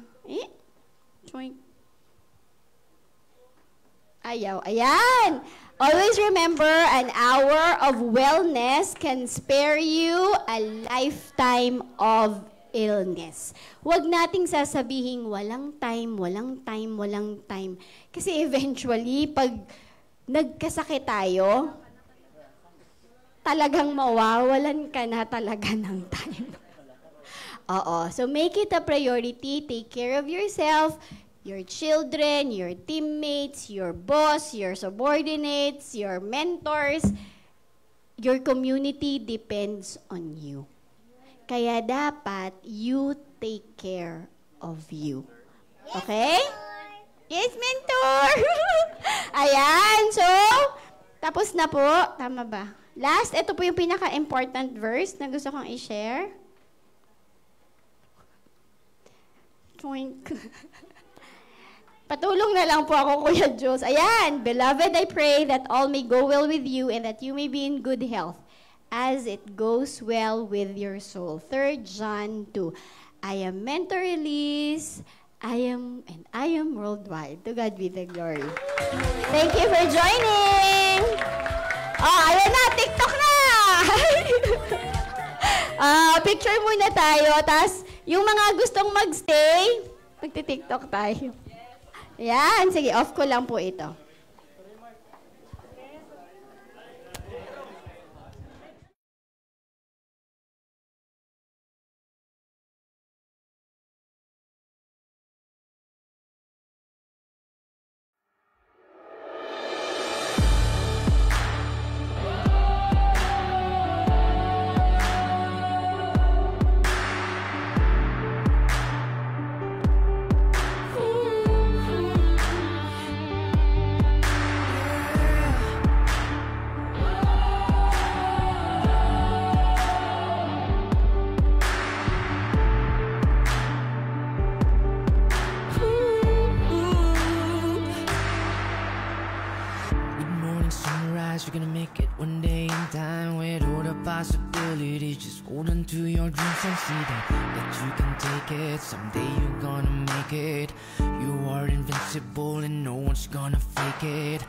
Ayaw. Ayan! Always remember, an hour of wellness can spare you a lifetime of illness. Huwag nating sasabihin, walang time. Kasi eventually, pag nagkasakit tayo, talagang mawawalan ka na talaga ng time. Oo. So make it a priority. Take care of yourself, your children, your teammates, your boss, your subordinates, your mentors. Your community depends on you. Kaya dapat you take care of you. Okay? Yes, mentor! Ayan. So, tapos na po. Tama ba? Last, ito po yung pinaka-important verse na gusto kong i-share. Patulong na lang po ako, Kuya Diyos. Ayan. Beloved, I pray that all may go well with you and that you may be in good health as it goes well with your soul. 3 John 2. I am Mentor Elise. I am worldwide. To God be the glory. Thank you for joining. Oh, ayan na, TikTok na. Picture muna tayo. Tapos, yung mga gustong magstay, magti-TikTok tayo. Yan, sige, off ko lang po ito. You're gonna make it one day in time. With all the possibilities, just hold on to your dreams and see that you can take it. Someday you're gonna make it. You are invincible and no one's gonna fake it.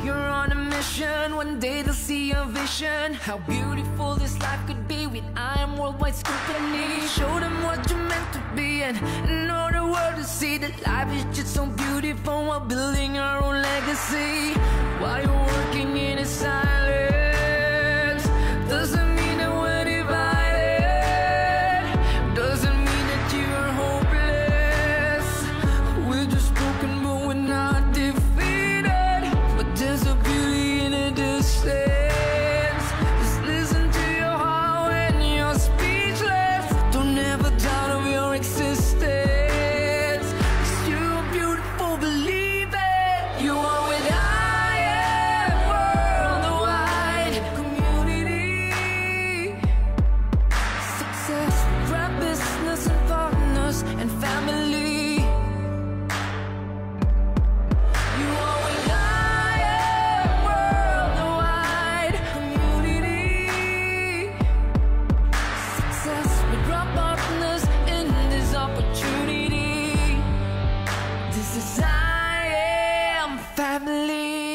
You're on a mission, one day they'll see your vision. How beautiful this life could be with I Am Worldwide's company. Show them what you're meant to be and know the world to see that life is just so beautiful while building our own legacy. While you're working in a silence, doesn't mean that we're divided. Doesn't mean that you are hopeless. We're just broken, but we're not defeated. But there's a beauty in a distance. Just listen to your heart when you're speechless. Don't ever doubt of your existence. 'Cause you're beautiful, believe it. You are with and family. You are with I Am Worldwide community. Success with our partners in this opportunity. This is I Am Family.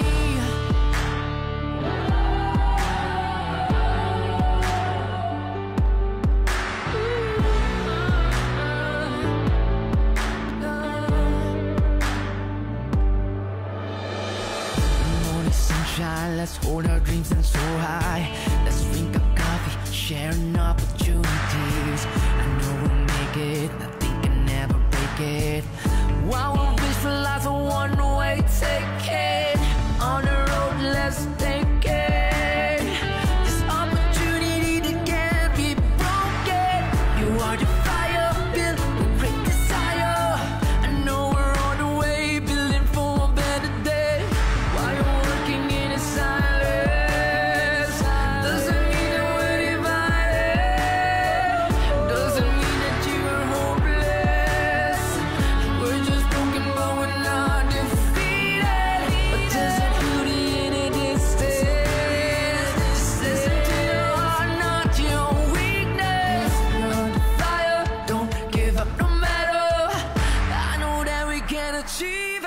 Let's hold our dreams and soar high. Let's drink a coffee, sharing opportunities. I know we'll make it, nothing can ever break it. While we wish for life a one-way ticket. On the road, let's take it. This opportunity that can't be broken. You are the fire, built with great desire. I know we're on the way, building for a better day. While you're working in a silence, doesn't mean that we're divided. Doesn't mean that you are hopeless. We're just broken, but we're not defeated. But there's a beauty in a distance. Just listen to your heart, not your weakness. You're on the fire, don't give up no matter. I know that we can achieve